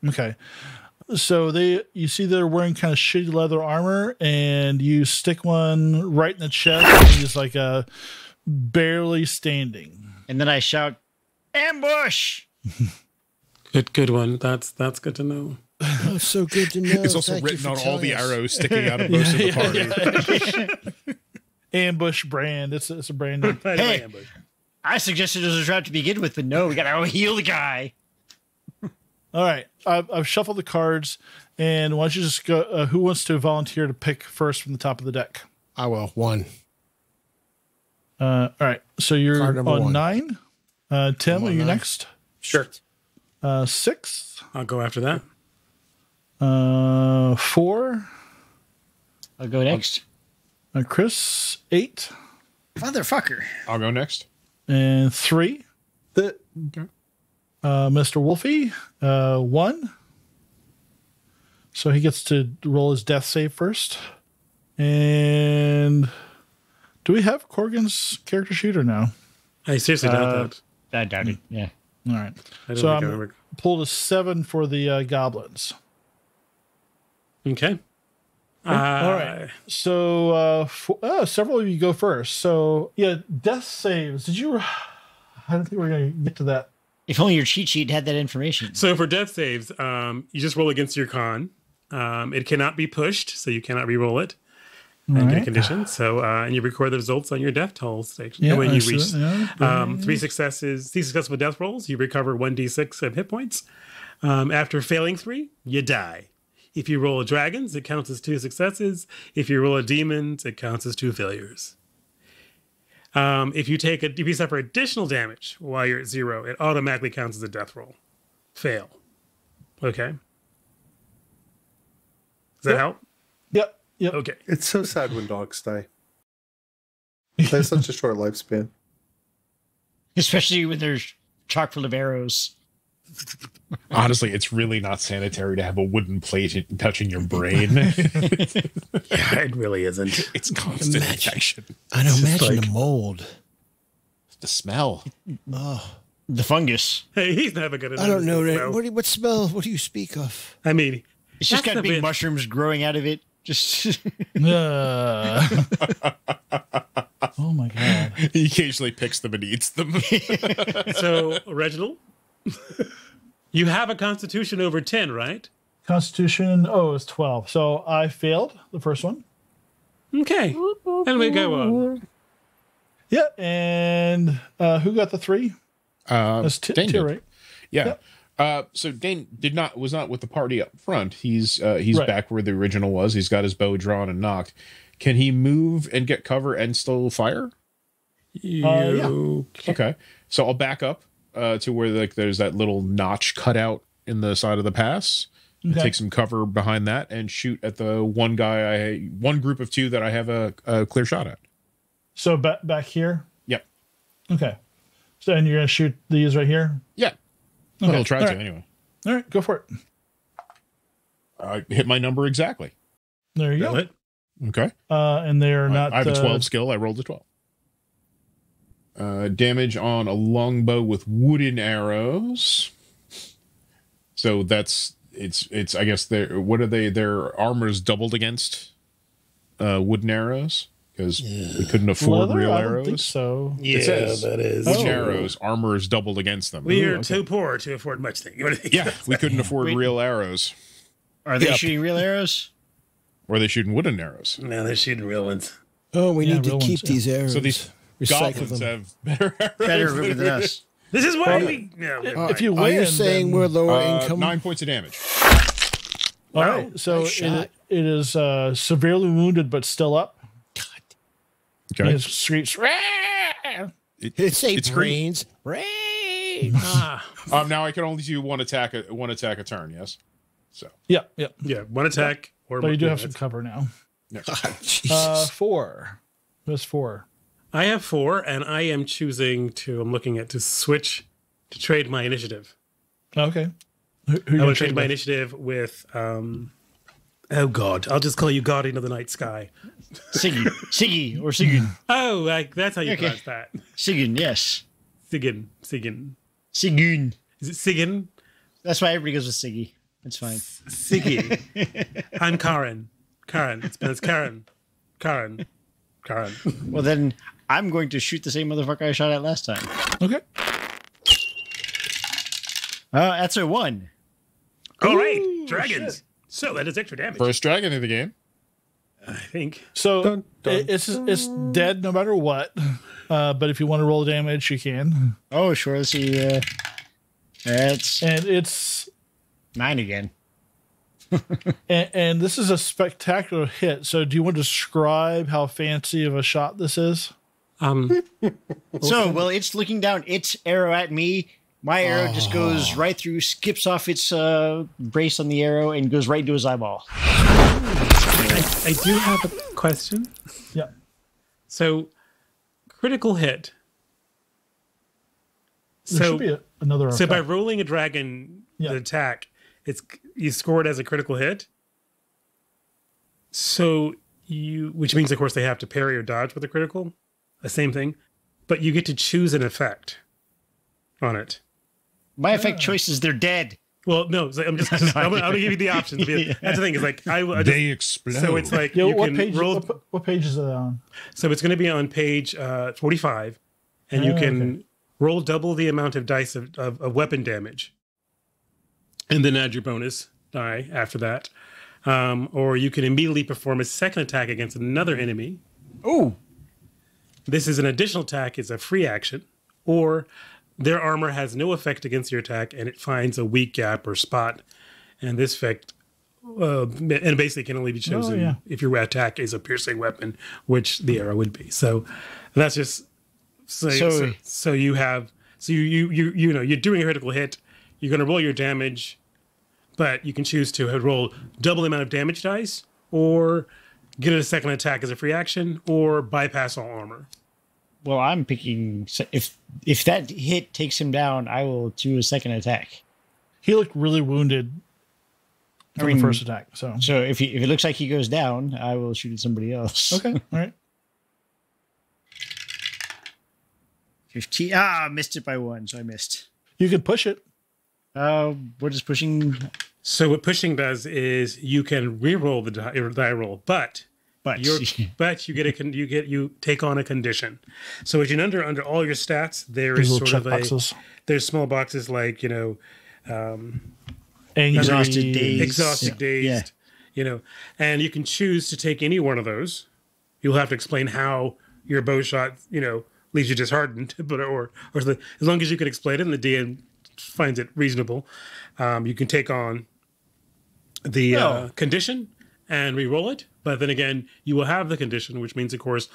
Okay. So you see they're wearing kind of shitty leather armor, and you stick one right in the chest, and he's like barely standing. And then I shout, "Ambush!" Good one. That's good to know. Oh, so good to know. It's also written on all the arrows sticking out of most of the party. Ambush brand. It's a brand name. Hey, ambush. I suggested it was a trap to begin with, but no, we gotta heal the guy. All right, I've shuffled the cards, and why don't you just go? Who wants to volunteer to pick first from the top of the deck? I will. 1. All right. So you're Card number on 1. 9. Tim, are you 9. next? Sure. 6. I'll go after that. 4. I'll go next. Chris, 8. Motherfucker. I'll go next. And 3. Okay. Mr. Wolfie, 1. So he gets to roll his death save first. And do we have Korgan's character sheet or no? I seriously doubt that. I doubt it. Yeah. All right. I don't So think I I'm remember. pulled a 7 for the goblins. Okay. All right. So several of you go first. So yeah, death saves. Did you? I don't think we're going to get to that. If only your cheat sheet had that information. So for death saves, you just roll against your con. It cannot be pushed, so you cannot re-roll it and get a condition. So and you record the results on your death toll station. Yeah, when you I see reach that, 3 successful death rolls, you recover 1d6 of hit points. After failing 3, you die. If you roll a dragons, it counts as 2 successes. If you roll a demons, it counts as 2 failures. If you suffer additional damage while you're at 0, it automatically counts as a death roll. Fail. Okay. Does that help? Yep. Okay. It's so sad when dogs die. They have such a short lifespan. Especially when they're chock full of arrows. Honestly, it's really not sanitary to have a wooden plate touching your brain. Yeah, it really isn't. It's constant infection. I know. Imagine like- the mold. The smell. Oh, The fungus. Hey, he's never gonna. I don't know. notice That. the What smell? What do you speak of? I mean, It's just That's got the big bit- mushrooms growing out of it. Just Oh my god. He occasionally picks them and eats them. so Reginald, you have a Constitution over 10, right? Constitution. Oh, it's 12. So I failed the first one. Okay, and we go on. Yeah, and who got the 3? That's Dane Tyr, did. right? Yeah. So Dane was not with the party up front. He's Right. back where the original was. He's got his bow drawn and knocked. Can he move and get cover and still fire? Okay. So I'll back up to where there's that little notch cut out in the side of the pass. Okay. Take some cover behind that and shoot at the one group of 2 that I have a clear shot at. So back here. Yep. Okay. So and you're gonna shoot these right here. Yeah. Okay. I'll try All to right. anyway. All right, go for it. I hit my number exactly. There you Feel go. it? Okay. And they are not. I have a 12 skill. I rolled a 12. Damage on a longbow with wooden arrows. So it's I guess their armor's doubled against wooden arrows because we couldn't afford Leather? real I don't arrows. think so. Yeah, says- that is. Wooden arrows, armor is doubled against them. We are Ooh, too poor to afford much thing. Yeah, we couldn't afford real arrows. are they Yep. shooting real arrows? Or they shooting wooden arrows. No, they're shooting real ones. Oh, we Yeah, need to real keep ones, yeah. these arrows. So these Recycle goblins them. have better arrows. Better than us. This is why we. No, never If you mind. win, Are you saying then- we're lower income? 9 points of damage. All right. So nice shot. it is severely wounded but still up. Okay. It screeches. "Rah!" It's it's brains. Brains. Now I can only do one attack a turn. Yes. So Yeah. Yeah, one attack or But you do yeah, have some that's- cover now. Jesus. 4. That's 4. I have 4, and I am choosing to. I'm looking at to switch to trade my initiative. Okay. Who I you want to trade trade my with? initiative with. Oh God! I'll just call you Guardian of the Night Sky. Siggy or Sigyn. Oh, that's how you Okay. pronounce that. Sigyn, yes. Sigyn. Sigyn. Is it Sigyn? That's why everybody goes with Siggy. It's fine. Siggy. I'm Karyn. It's Karyn. Well, then I'm going to shoot the same motherfucker I shot at last time. Okay. That's a 1. All right, dragons. So that is extra damage. first dragon of the game. I think. So Dun, dun, it's dead no matter what. But if you want to roll damage, you can. Oh, sure. Let's see. That's And it's 9 again. And this is a spectacular hit. So do you want to describe how fancy of a shot this is? So, well, it's looking down its arrow at me. My arrow just goes right through, skips off its brace on the arrow, and goes right into his eyeball. I do have a question. Yeah. So, critical hit. There should be another So effect. by rolling a dragon the attack, you score it as a critical hit. So which means of course they have to parry or dodge with a critical, the same thing, but you get to choose an effect on it. My effect choice is they're dead. Well, no, so I'm gonna give you the options. That's the thing is like they explode. So it's like what page is it on? So it's going to be on page 45, and you can roll double the amount of dice of weapon damage, and then add your bonus die after that. Or you can immediately perform a second attack against another enemy. Oh, this is an additional attack; it's a free action, or their armor has no effect against your attack, and it finds a weak gap or spot. And this effect, and basically can only be chosen if your attack is a piercing weapon, which the arrow would be. So that's just so you're doing a critical hit. You're going to roll your damage, but you can choose to roll double the amount of damage dice, or get a second attack as a free action, or bypass all armor. Well, I'm picking if that hit takes him down, I will do a second attack. He looked really wounded from the first attack. So if it looks like he goes down, I will shoot at somebody else. Okay, all right. 15. Missed it by 1, so I missed. You can push it. What is pushing? So what pushing does is you can re-roll the die roll, but you take on a condition. So as you under all your stats, there is sort of there's small boxes like exhausted, dazed, and you can choose to take any one of those. You'll have to explain how your bow shot leaves you disheartened, but or as long as you can explain it and the DM finds it reasonable, you can take on the condition and re-roll it. But then again, you will have the condition, which means, of course,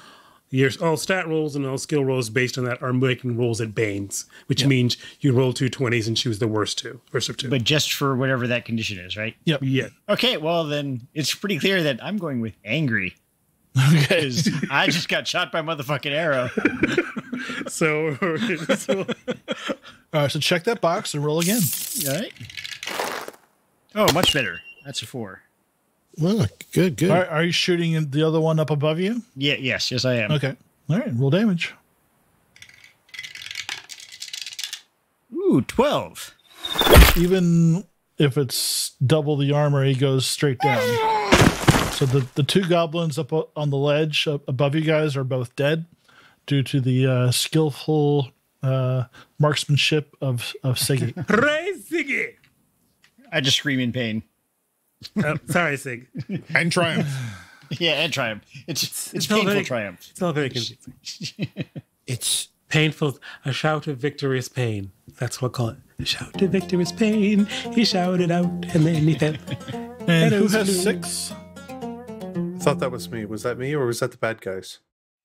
all stat rolls and all skill rolls based on that are making rolls at Banes, which means you roll 2 20s and choose the worst of two. But just for whatever that condition is, right? Yep. Yeah. Okay, well, then it's pretty clear that I'm going with angry. Because I just got shot by a motherfucking arrow. So all right, so check that box and roll again. All right. Oh, much better. That's a 4. Well, good. All right, are you shooting the other one up above you? Yes, I am. Okay. All right, roll damage. Ooh, 12. Even if it's double the armor, he goes straight down. So the 2 goblins up on the ledge above you guys are both dead due to the skillful marksmanship of Sigyn. Hooray, Siggy! I just scream in pain. Sorry, Sig. And triumph. Yeah, and triumph. It's painful triumph. It's not very confusing. It's painful. A shout of victorious pain. That's what we'll call it. A shout of victorious pain. He shouted out, and then he fell. And who has 6? I thought that was me. Was that me, or was that the bad guys?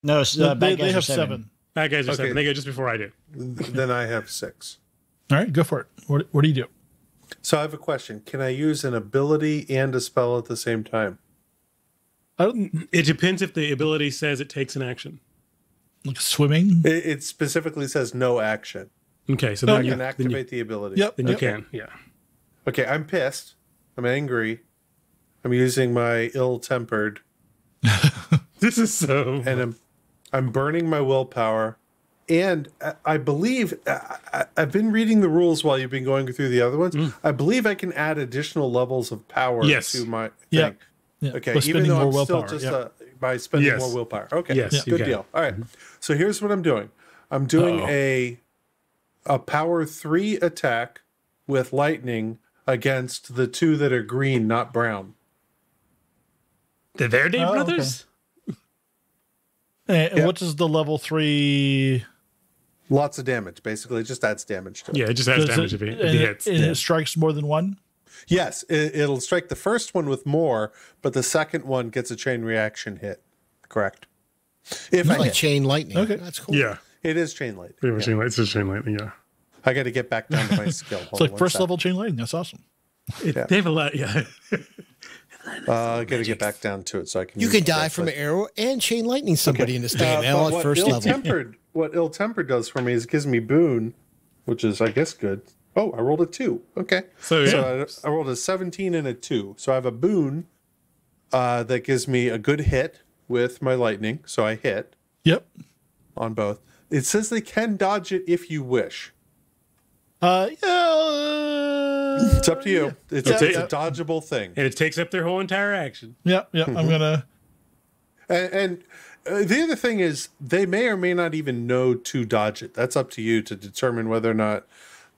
No, bad guys they have are 7. Bad guys are Okay. 7. They go just before I do. Then I have 6. All right, go for it. What do you do? So I have a question. Can I use an ability and a spell at the same time? It depends if the ability says it takes an action. Like swimming? It specifically says no action. Okay, so I then can activate the ability. Yep. you can. Yeah. Okay, I'm pissed. I'm angry. I'm using my ill-tempered. This is so. And I'm burning my willpower. And I believe I've been reading the rules while you've been going through the other ones. I believe I can add additional levels of power to my thing. Yeah. Okay, By even though I'm more still willpower, just by spending more willpower. Okay, Yes, good deal. All right. So here's what I'm doing. I'm doing a power 3 attack with lightning against the 2 that are green, not brown. The Verde brothers? Okay. And what does the level 3... Lots of damage. Basically, it just adds damage to it. Yeah, it just adds damage if it hits. And it strikes more than one? Yes, it'll strike the first one with more, but the second one gets a chain reaction hit. Correct. If I like hit. chain lightning. Okay. That's cool. Yeah. It is chain lightning. Pretty much it's just chain lightning, yeah. I got to get back down to my skill. It's like first level chain lightning. That's awesome. They have a lot, yeah. I got to get back down to it so I can. You use can it die correctly. from an arrow and chain lightning somebody in this game now but at first level. What ill-tempered does for me is it gives me boon, which is I guess good. Oh, I rolled a 2. Okay, So I rolled a 17 and a 2. So I have a boon that gives me a good hit with my lightning. So I hit. Yep. On both. It says they can dodge it if you wish. Yeah. It's up to you. It's a dodgeable thing. And it takes up their whole entire action. Yeah. I'm gonna. And the other thing is they may or may not even know to dodge it. That's up to you to determine whether or not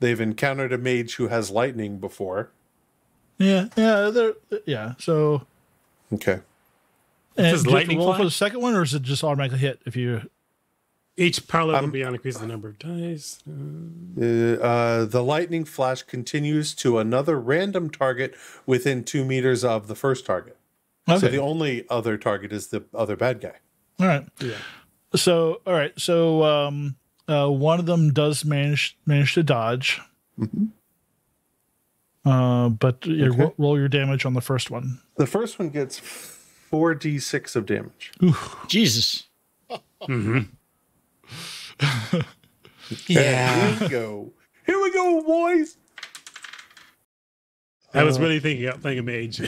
they've encountered a mage who has lightning before. Yeah. So. Okay. And Does do you have to lightning roll fly? for the second one, or is it just automatically hit if you? Each power level will be on increasing the number of dice. The lightning flash continues to another random target within 2 meters of the first target. Okay. So the only other target is the other bad guy. All right. Yeah. So all right. So one of them does manage to dodge. But you roll your damage on the first one. The first one gets 4d6 of damage. Jesus. Yeah. Here we go, boys. I was really thinking about playing a mage.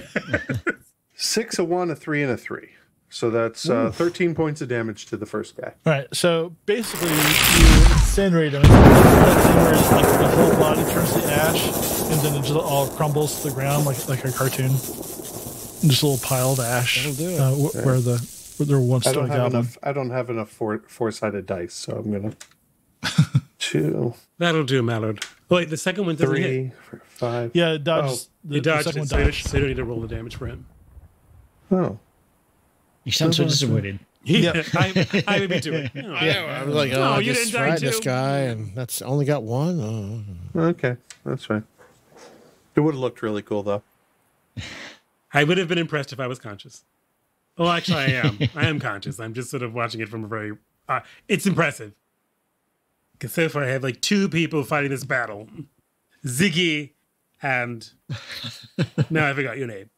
6, a 1, a 3, and a 3. So that's 13 points of damage to the first guy. All right. So basically, you incinerate him. That thing where it's like the whole body turns to ash, and then it just all crumbles to the ground like a cartoon. Just a little pile of ash. That'll do it. Where there once stood a goblin. I don't have enough four-sided dice, so I'm gonna 2. That'll do, Mallard. Oh, wait, the second one doesn't 3, hit. 5. Yeah, it dodges. He dodged second it, one so dodged. you don't need to roll the damage for him. Oh. You sound so disappointed. Yeah, I would be too. No, I was like, No, I you just didn't die tried this too. guy, and that's only got one. Okay, that's fine. It would have looked really cool, though. I would have been impressed if I was conscious. Well, actually, I am. I am conscious. I'm just sort of watching it from a very... it's impressive. Because so far I have like 2 people fighting this battle. Ziggy and... No, I forgot your name.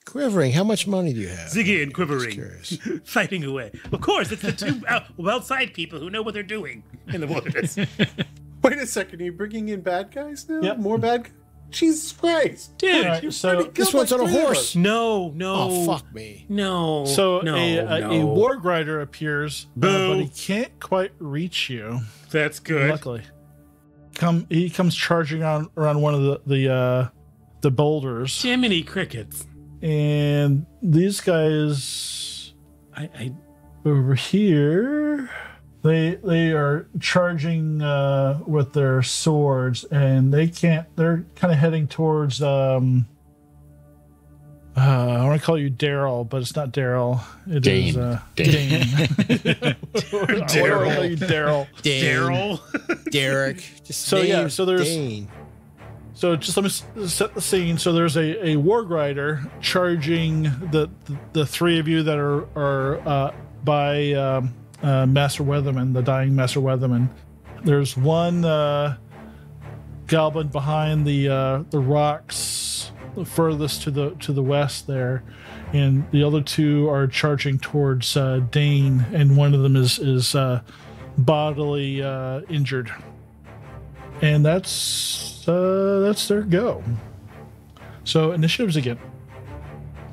Quivering, how much money do you have? Ziggy and Quivering. Curious. Fighting away. Of course, it's the 2 outside people who know what they're doing in the wilderness. Wait a second, are you bringing in bad guys now? Yep. More bad guys? Jesus Christ. Dude, Right, so This one's on a horse. no. Oh, fuck me. No. So no, a warg rider appears, Boo. but he can't quite reach you. That's good. Luckily, he comes charging around one of the boulders, Jiminy crickets. and these guys I over here, they are charging with their swords, and they can't. They're kind of heading towards. I want to call you Daryl, but it's not Daryl. It is Dane. I want to call you Daryl. Daryl. Derek. Just So, yeah, name so there's- Dane. So just let me set the scene. So there's a warg rider charging the 3 of you that are by Master Weatherman, the dying Master Weatherman. There's one goblin behind the rocks furthest to the west there, and the other 2 are charging towards Dane, and one of them is bodily injured. And that's their go. So initiatives again.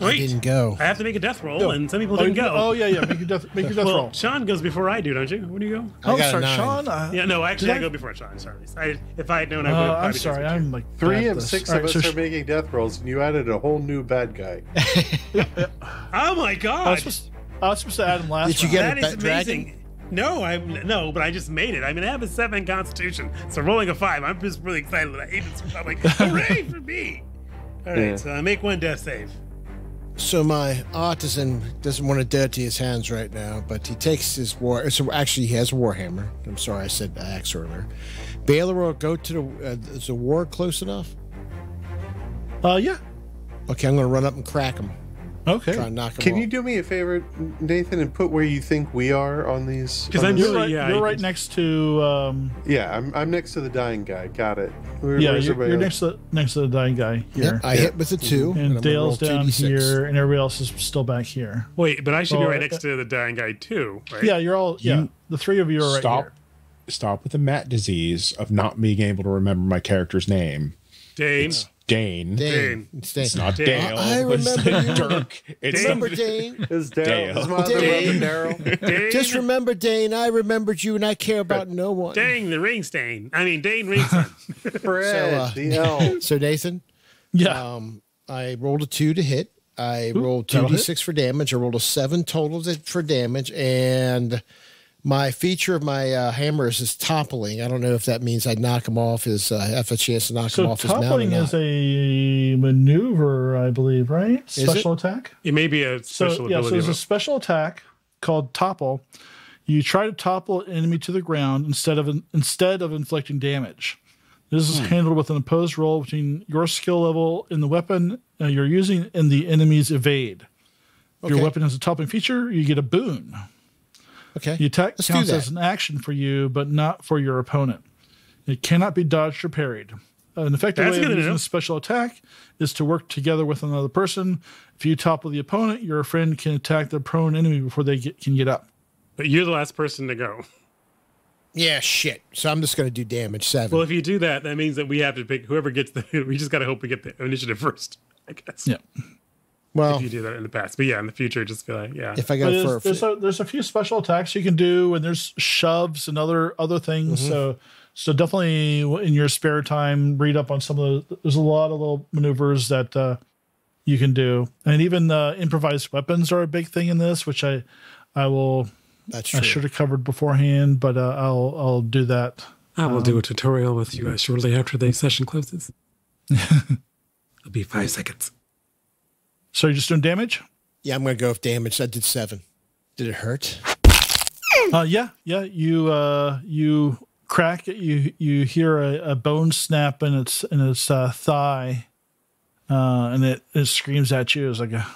Wait, Didn't go. I have to make a death roll, and some people didn't go. Oh yeah. Make your death well, roll. Sean goes before I do, don't you? Where do you go? Oh, got a sorry, 9. Sean. Yeah, no, actually, Did I go before Sean. Sorry. If I had known, I would have. I'm probably sorry. just- I'm like 3 bad at of this. 6 All of right, us so are making death rolls, and you added a whole new bad guy. Oh my I god! was supposed to add him last. Did you round. get That a is dragon? amazing. No, but I just made it. I mean, I have a 7 Constitution, so rolling a 5. I'm just really excited that I hate this. I'm like, hooray for me! All right, Yeah. so I make 1 death save. So my artisan doesn't want to dirty his hands right now, but he takes his war. So actually, he has a warhammer. I'm sorry, I said axe earlier. Balor will go to the. Is the war close enough? Yeah. Okay, I'm going to run up and crack him. Okay. Try and knock him Can off. you do me a favor, Nathan, and put where you think we are on these? Because on I'm this? really, You're right next to. Yeah, I'm next to the dying guy. Got it. Where's You're everybody next to the dying guy here. Yep, I hit with a 2. And I'm gonna Dale's roll down 2d6. here, and everybody else is still back here. Wait, but I should be Well, right next to the dying guy too, right? Yeah, you're all. Yeah, the three of you are right Stop. here. Stop with the Matt disease of not being able to remember my character's name. Dane. It's Dane. Dane. It's Dane. It's not Dane. Dale. I remember you. Dirk. It's Remember Dane? Is Dale? Dale. Is my other brother Dane. Daryl? Dane. Just remember, Dane. I remembered you, and I care about no one. Dang, the ring stain. I mean, Dane Ringen. Fred, the elf. So Nathan, Yeah. I rolled a 2 to hit. I rolled that'll 2d6 for damage. I rolled a 7 total for damage, and my feature of my hammers is toppling. I don't know if that means I knock him off his. I have a chance to knock him So off his mount. toppling is a maneuver, I believe, right? Special attack. It may be a special So ability. there's a special attack called topple. You try to topple an enemy to the ground instead of inflicting damage. This is handled with an opposed roll between your skill level in the weapon you're using and the enemy's evade. If your weapon has a toppling feature, you get a boon. Okay. The attack Let's do counts that. as an action for you, but not for your opponent. It cannot be dodged or parried. An effective That's way of good to using know. a special attack is to work together with another person. If you topple the opponent, your friend can attack the prone enemy before they can get up. But you're the last person to go. Yeah, shit. So I'm just going to do damage 7. Well, if you do that, that means that we have to pick whoever gets the. We just got to hope we get the initiative first, I guess. Yeah. Well, If you do that in the past. But yeah, in the future, just feel like, yeah. if I But go for there's a few special attacks you can do, and there's shoves and other things. So definitely in your spare time, read up on some of the. There's a lot of little maneuvers that you can do, and even improvised weapons are a big thing in this, which I will. that's true. I should have covered beforehand, but I'll do that. I will do a tutorial with you guys shortly after the session closes. It'll be 5 seconds. So you're just doing damage? Yeah, I'm going to go with damage. I did 7. Did it hurt? Yeah. You crack it. You hear a bone snap in its thigh, and it screams at you. It's like a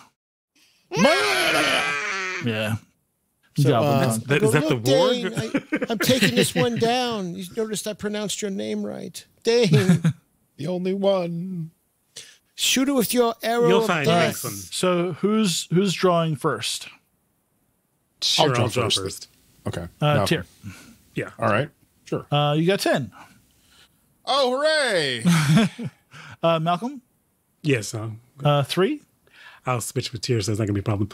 yeah. So, Goblin I tongue. Is that the "Look, warg?" Dane, I'm taking this one down. You noticed I pronounced your name right. Dane, The only one. shoot it with your arrow You'll of find death. the next one. So who's drawing first? Sure, draw I'll draw first. first. Okay. Now- Tyr. Yeah. All right. Sure. You got 10. Oh, hooray! Malcolm, Yes, 3. I'll switch with tears, so it's not going to be a problem.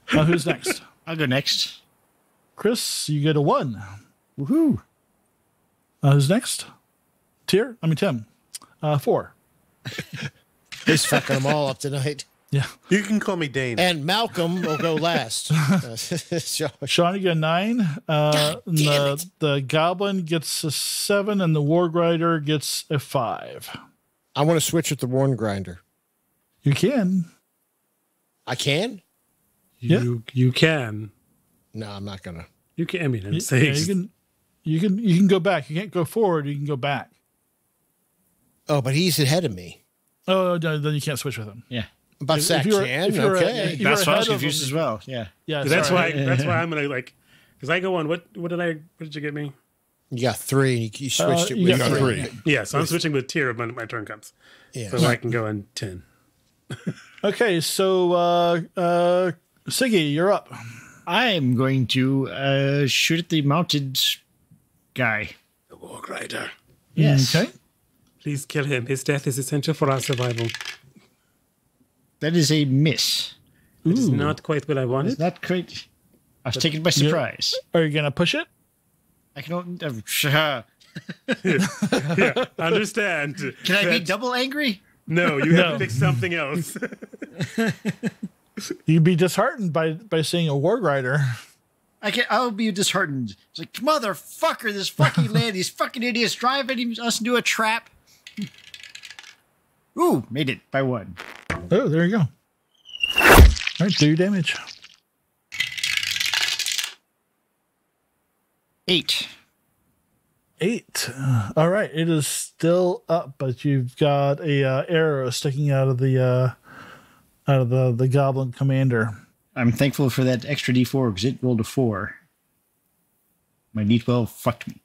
Who's next? I'll go next. Chris, you get a 1. Woohoo! Who's next? Tim. 4. He's fucking them all up tonight. Yeah. You can call me Dane. And Malcolm will go last. Sean, you get a 9. The goblin gets a 7, and the warg rider gets a 5. I want to switch with the worn grinder. You can. I can? You can. No, I'm not gonna. You can. I mean, I'm Yeah, saying you can go back. You can't go forward. You can go back. Oh, but he's ahead of me. Oh, no, then you can't switch with him. Yeah. But If Zach you were- can. if you were- Okay. if you That's were why I was ahead of confused him- as well. Yeah. Yeah, that's sorry. why I'm gonna like, because I go on. What did you get me? You got 3. And you switched it you with got got 3. 3. Yeah, so I'm switching with tier when my turn comes, Yeah. so I can go on 10. Okay, so Siggy, you're up. I'm going to shoot at the mounted guy. The Warg Rider. Yes. Okay. Please kill him. His death is essential for our survival. That is a miss. It is not quite what I wanted. Not quite. I was taken by surprise. Are you gonna push it? I can. Yeah, understand. Can I be double angry? No, you have to pick something else. You'd be disheartened by seeing a warg rider. I'll be disheartened. It's like, motherfucker, this fucking land, these fucking idiots driving us into a trap. Ooh, made it by 1. Oh, there you go. All right, do your damage. 8. 8. All right, it is still up, but you've got a arrow sticking out of the goblin commander. I'm thankful for that extra D4 because it rolled a 4. My D12 fucked me.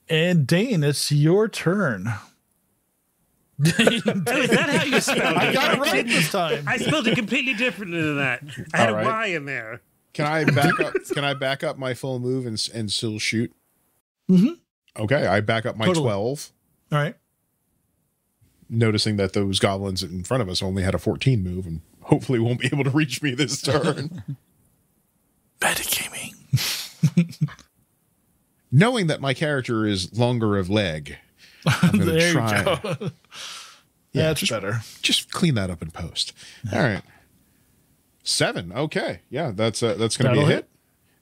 And Dane, it's your turn. Is that how you spelled it? I got it right this time. I spelled it completely differently than that. I had All right. a Y in there. Can I back up? Can I back up my full move and still shoot? Mm-hmm. Okay, I back up my Totally. 12, All right. noticing that those goblins in front of us only had a 14 move and hopefully won't be able to reach me this turn. Metagaming. Knowing that my character is longer of leg, I'm going to There try. you go. Yeah, That's just, better. Just clean that up in post. All right. 7. Okay. Yeah, that's going to be That'll a hit.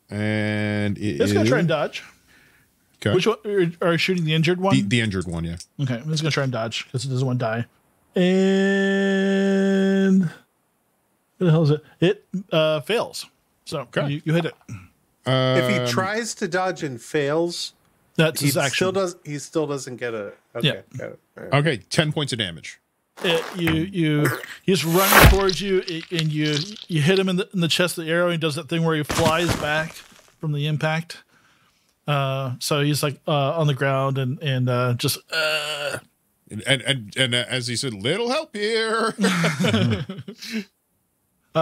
hit. And It's going to try and dodge. Okay. Which one? Are you shooting the injured one? The injured one, yeah. Okay, I'm just going to try and dodge because it doesn't want to die. And what the hell is it? It fails. So Okay. you hit it. If he tries to dodge and fails, That's he his action. he still doesn't get a. Okay, Yeah. got it. All right. Okay, 10 points of damage. He's running towards you, and you hit him in the chest with the arrow. He does that thing where he flies back from the impact. So he's like on the ground and just And as he said, little help here.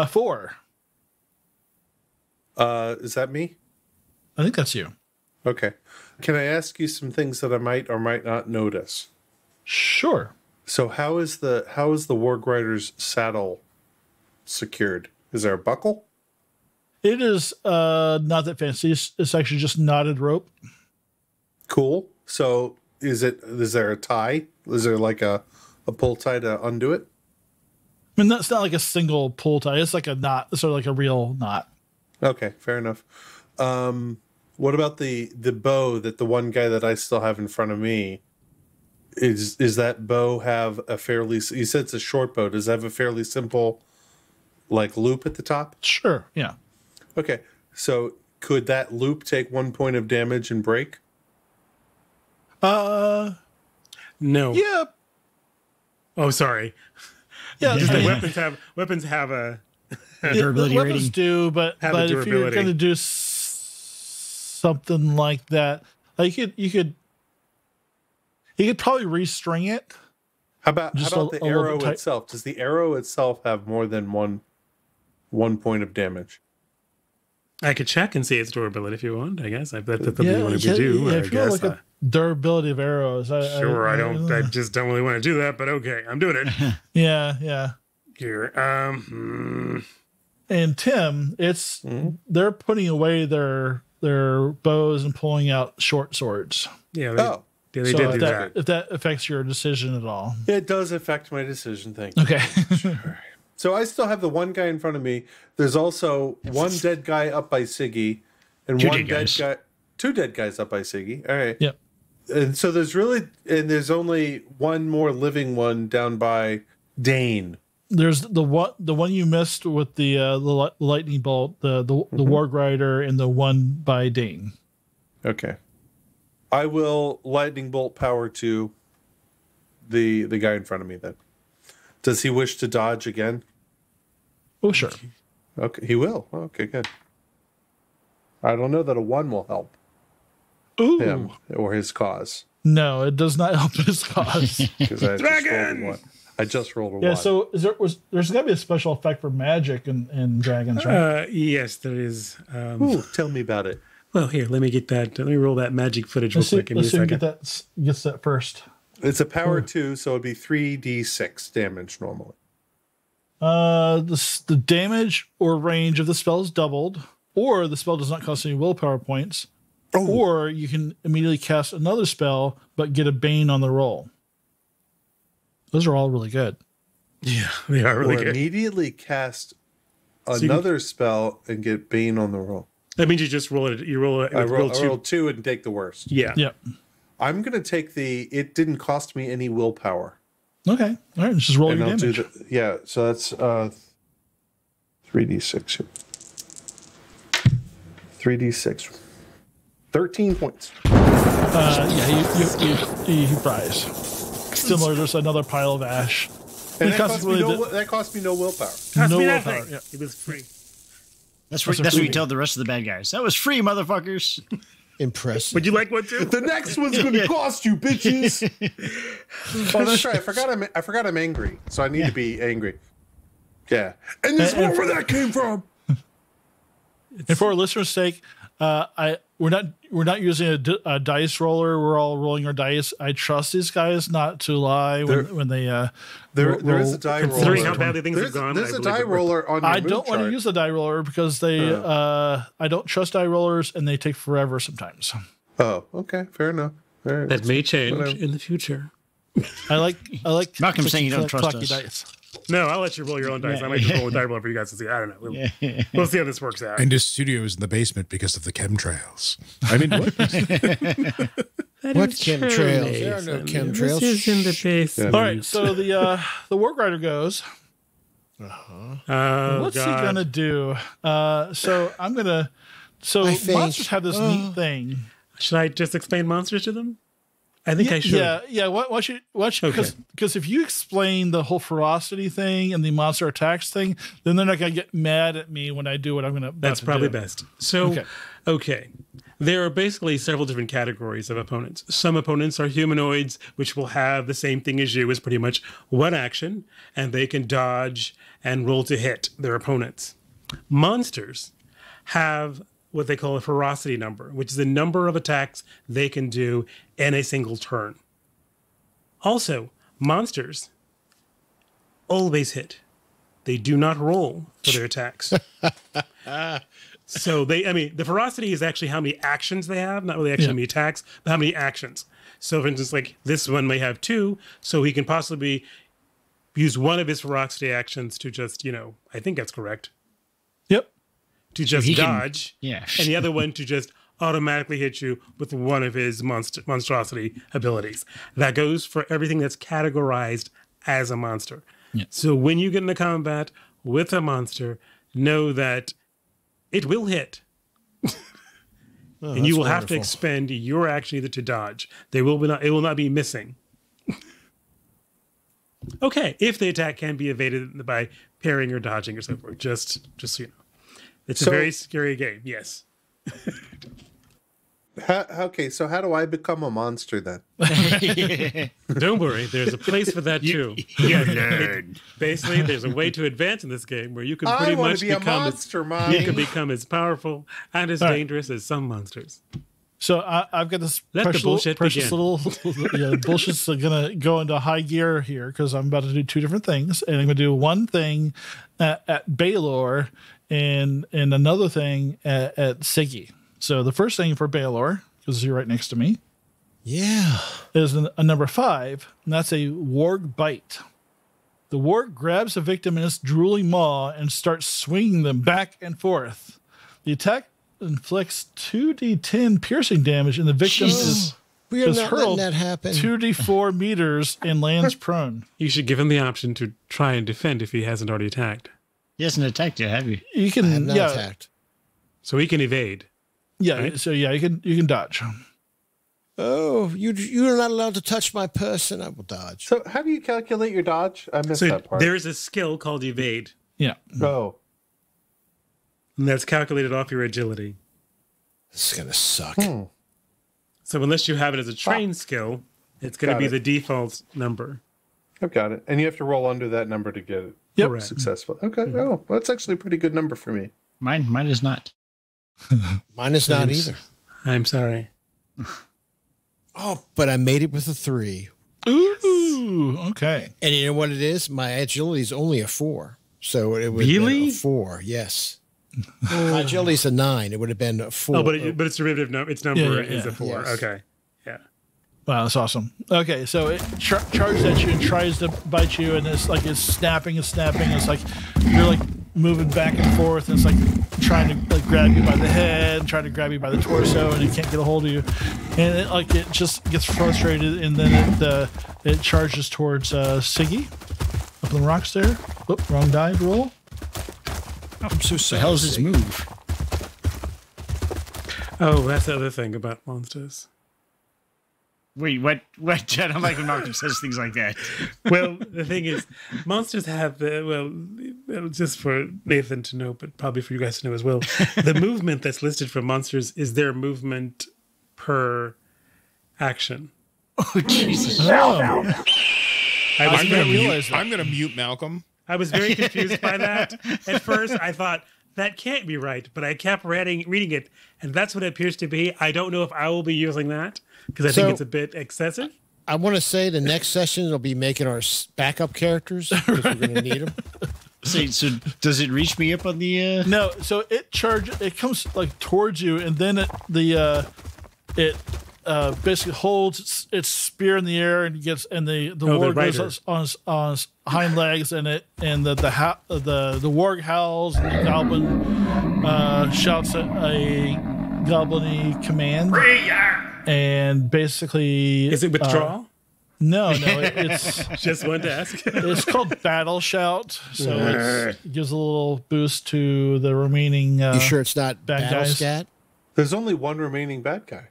4. Is that me? I think that's you. Okay. Can I ask you some things that I might or might not notice? Sure. So how is the Warg Rider's saddle secured? Is there a buckle? It is not that fancy. It's actually just knotted rope. Cool. So is there a tie? Is there like a pull tie to undo it? I mean, that's not like a single pull tie. It's like a knot, sort of like a real knot. Okay, fair enough. What about the bow that the one guy that I still have in front of me? Is that bow have a fairly? You said it's a short bow. Does it have a fairly simple, like loop at the top? Sure. Yeah. Okay, so could that loop take 1 point of damage and break? No. Yeah. Oh, sorry. Yeah. Just that weapons have a Durability weapons rating. do, but Have a if you're durability. going to do something like that, like you could probably restring it. How about Just the a little arrow bit tight. itself? Does the arrow itself have more than one point of damage? I could check and see its durability if you want. I guess that's something you want to do. I if you want guess. to look at durability of arrows, Sure, I just don't really want to do that, but okay, I'm doing it. Yeah. Here, And Tim, they're putting away their bows and pulling out short swords. yeah, they So did do that. if that affects your decision at all. It does affect my decision. Thank you. Okay. So I still have the one guy in front of me. There's also one dead guy up by Siggy, and Two one dead dead guys. guy. 2 dead guys up by Siggy. All right. Yep. And so there's only one more living one down by Dane. There's the one you missed with the lightning bolt, the Warg Rider, and the one by Dane. Okay. I will lightning bolt power to the guy in front of me then. Does he wish to dodge again? Oh, sure. Okay, he will. Okay, good. I don't know that a 1 will help Ooh. him or his cause. No, it does not help his cause. Because I just rolled a 1. Yeah, so there's got to be a special effect for magic and dragons, right? Yes, there is. Ooh, tell me about it. Well, here, let me get that. Let me roll that magic footage real Let's see, quick. Give me a let's see who second. gets that first. It's a power 2, so it'd be 3d6 damage normally. The damage or range of the spell is doubled, or the spell does not cost any willpower points, or you can immediately cast another spell but get a bane on the roll. Those are all really good. Yeah, they are really Or good. immediately cast you can- another spell and get bane on the roll. That means you just roll it. You roll it. I roll two. 2 and take the worst. Yeah. Yep. I'm going to take it didn't cost me any willpower. Okay. All right. Let's just roll And your I'll damage. do so that's 3d6 here. 3d6. 13 points. He fries. Similar, there's another pile of ash. And that cost me no willpower. No willpower. Yeah. It was free. That's what you tell the rest of the bad guys. That was free, motherfuckers. Impressive. Would you like one too? The next one's going to cost you, bitches. Oh, that's right. I forgot I'm angry, so I need to be angry. Yeah, and this is where that came from. And for our listeners' sake, we're not using a dice roller. We're all rolling our dice. I trust these guys not to lie when they there is a die roller. Considering how badly things have gone, there's a die roller on your I don't want to use the die roller because I don't trust die rollers and they take forever sometimes. Oh, okay, fair enough. Right. That may change in the future. I like Malcolm saying you don't trust us. Dice. No, I'll let you roll your own dice. I might just roll a die roller for you guys to see. I don't know. We'll see how this works out. And his studio is in the basement because of the chemtrails. I mean, what? What chemtrails? There are no chemtrails. This is in the basement. All right, so the Warg Rider goes. What's he gonna do? So I'm gonna. So monsters have this neat thing. Should I just explain monsters to them? I think I should. Yeah. Why should because if you explain the whole ferocity thing and the monster attacks thing, then they're not gonna get mad at me when I do what I'm gonna. That's probably best. So, okay. There are basically several different categories of opponents. Some opponents are humanoids, which will have the same thing as you, is pretty much one action, and they can dodge and roll to hit their opponents. Monsters have what they call a ferocity number, which is the number of attacks they can do in a single turn. Also, monsters always hit. They do not roll for their attacks. So the ferocity is actually how many actions they have, not really actually how many attacks, but how many actions. So for instance, like this one may have 2, so he can possibly use one of his ferocity actions to just, I think that's correct. Yep. To just dodge, and the other one to just automatically hit you with one of his monstrosity abilities. That goes for everything that's categorized as a monster. Yeah. So when you get into combat with a monster, know that it will hit. And you will have to expend your action either to dodge. It will not be missing. Okay, if the attack can be evaded by parrying or dodging or so forth, just so you know. It's a very scary game, yes. Okay, so how do I become a monster then? Don't worry, there's a place for that too. You learn. Basically, there's a way to advance in this game where you can pretty much become as powerful and as dangerous as some monsters. So I've got this precious little bullshit's gonna go into high gear here because I'm about to do 2 different things, and I'm gonna do one thing at Balor and another thing at Sigyn. So the first thing for Balor, because you're right next to me, is a number 5, and that's a Warg Bite. The Warg grabs a victim in its drooling maw and starts swinging them back and forth. The attack inflicts 2d10 piercing damage, and the victim is hurled 2d4 meters and lands prone. You should give him the option to try and defend if he hasn't already attacked. He hasn't attacked yet, have you? You can, I have not attacked. So he can evade. Yeah, right? So you can dodge. Oh, you're not allowed to touch my person. I will dodge. So how do you calculate your dodge? I missed that part. There's a skill called evade. Yeah. Oh. And that's calculated off your agility. This is going to suck. So unless you have it as a trained skill, it's going to be the default number. I've got it. And you have to roll under that number to get it successful. Okay. Oh, well, that's actually a pretty good number for me. Mine is not. Mine is not either. I'm sorry. Oh, but I made it with a 3. Ooh, okay. And you know what it is? My agility is only a 4. So it would really? be a 4, yes. My agility is a 9. It would have been a 4. Oh, but its derivative number, its number is a 4. Yes. Okay. Yeah. Wow, that's awesome. Okay, so it charges at you and tries to bite you, and it's like it's snapping and snapping. It's like you're like moving back and forth, and it's like trying to like grab you by the head, trying to grab you by the torso, and it can't get a hold of you. And it just gets frustrated, and then it charges towards Sigyn up on the rocks there. Oop, wrong die roll. I'm so sorry. The hell's his move? Oh, that's the other thing about monsters. Wait, what? What? I don't like when Malcolm says things like that. Well, the thing is, monsters have just for Nathan to know, but probably for you guys to know as well. The movement that's listed for monsters is their movement per action. Oh, Jesus. Oh. I'm going to mute Malcolm. I was very confused by that. At first, I thought, that can't be right, but I kept reading it, and that's what it appears to be. I don't know if I will be using that, because I think it's a bit excessive. I want to say the next session will be making our backup characters, because we're going to need them. So does it reach me up on the... No, so it comes like towards you, and then it basically holds its spear in the air and the warg goes on his hind legs, and the warg howls, and the goblin shouts a goblin-y command, and basically is it withdrawal? No, it's just wanted to ask. It's called Battle Shout, so it gives a little boost to the remaining. You sure it's not bad Battle guys? Scat? There's only one remaining bad guy.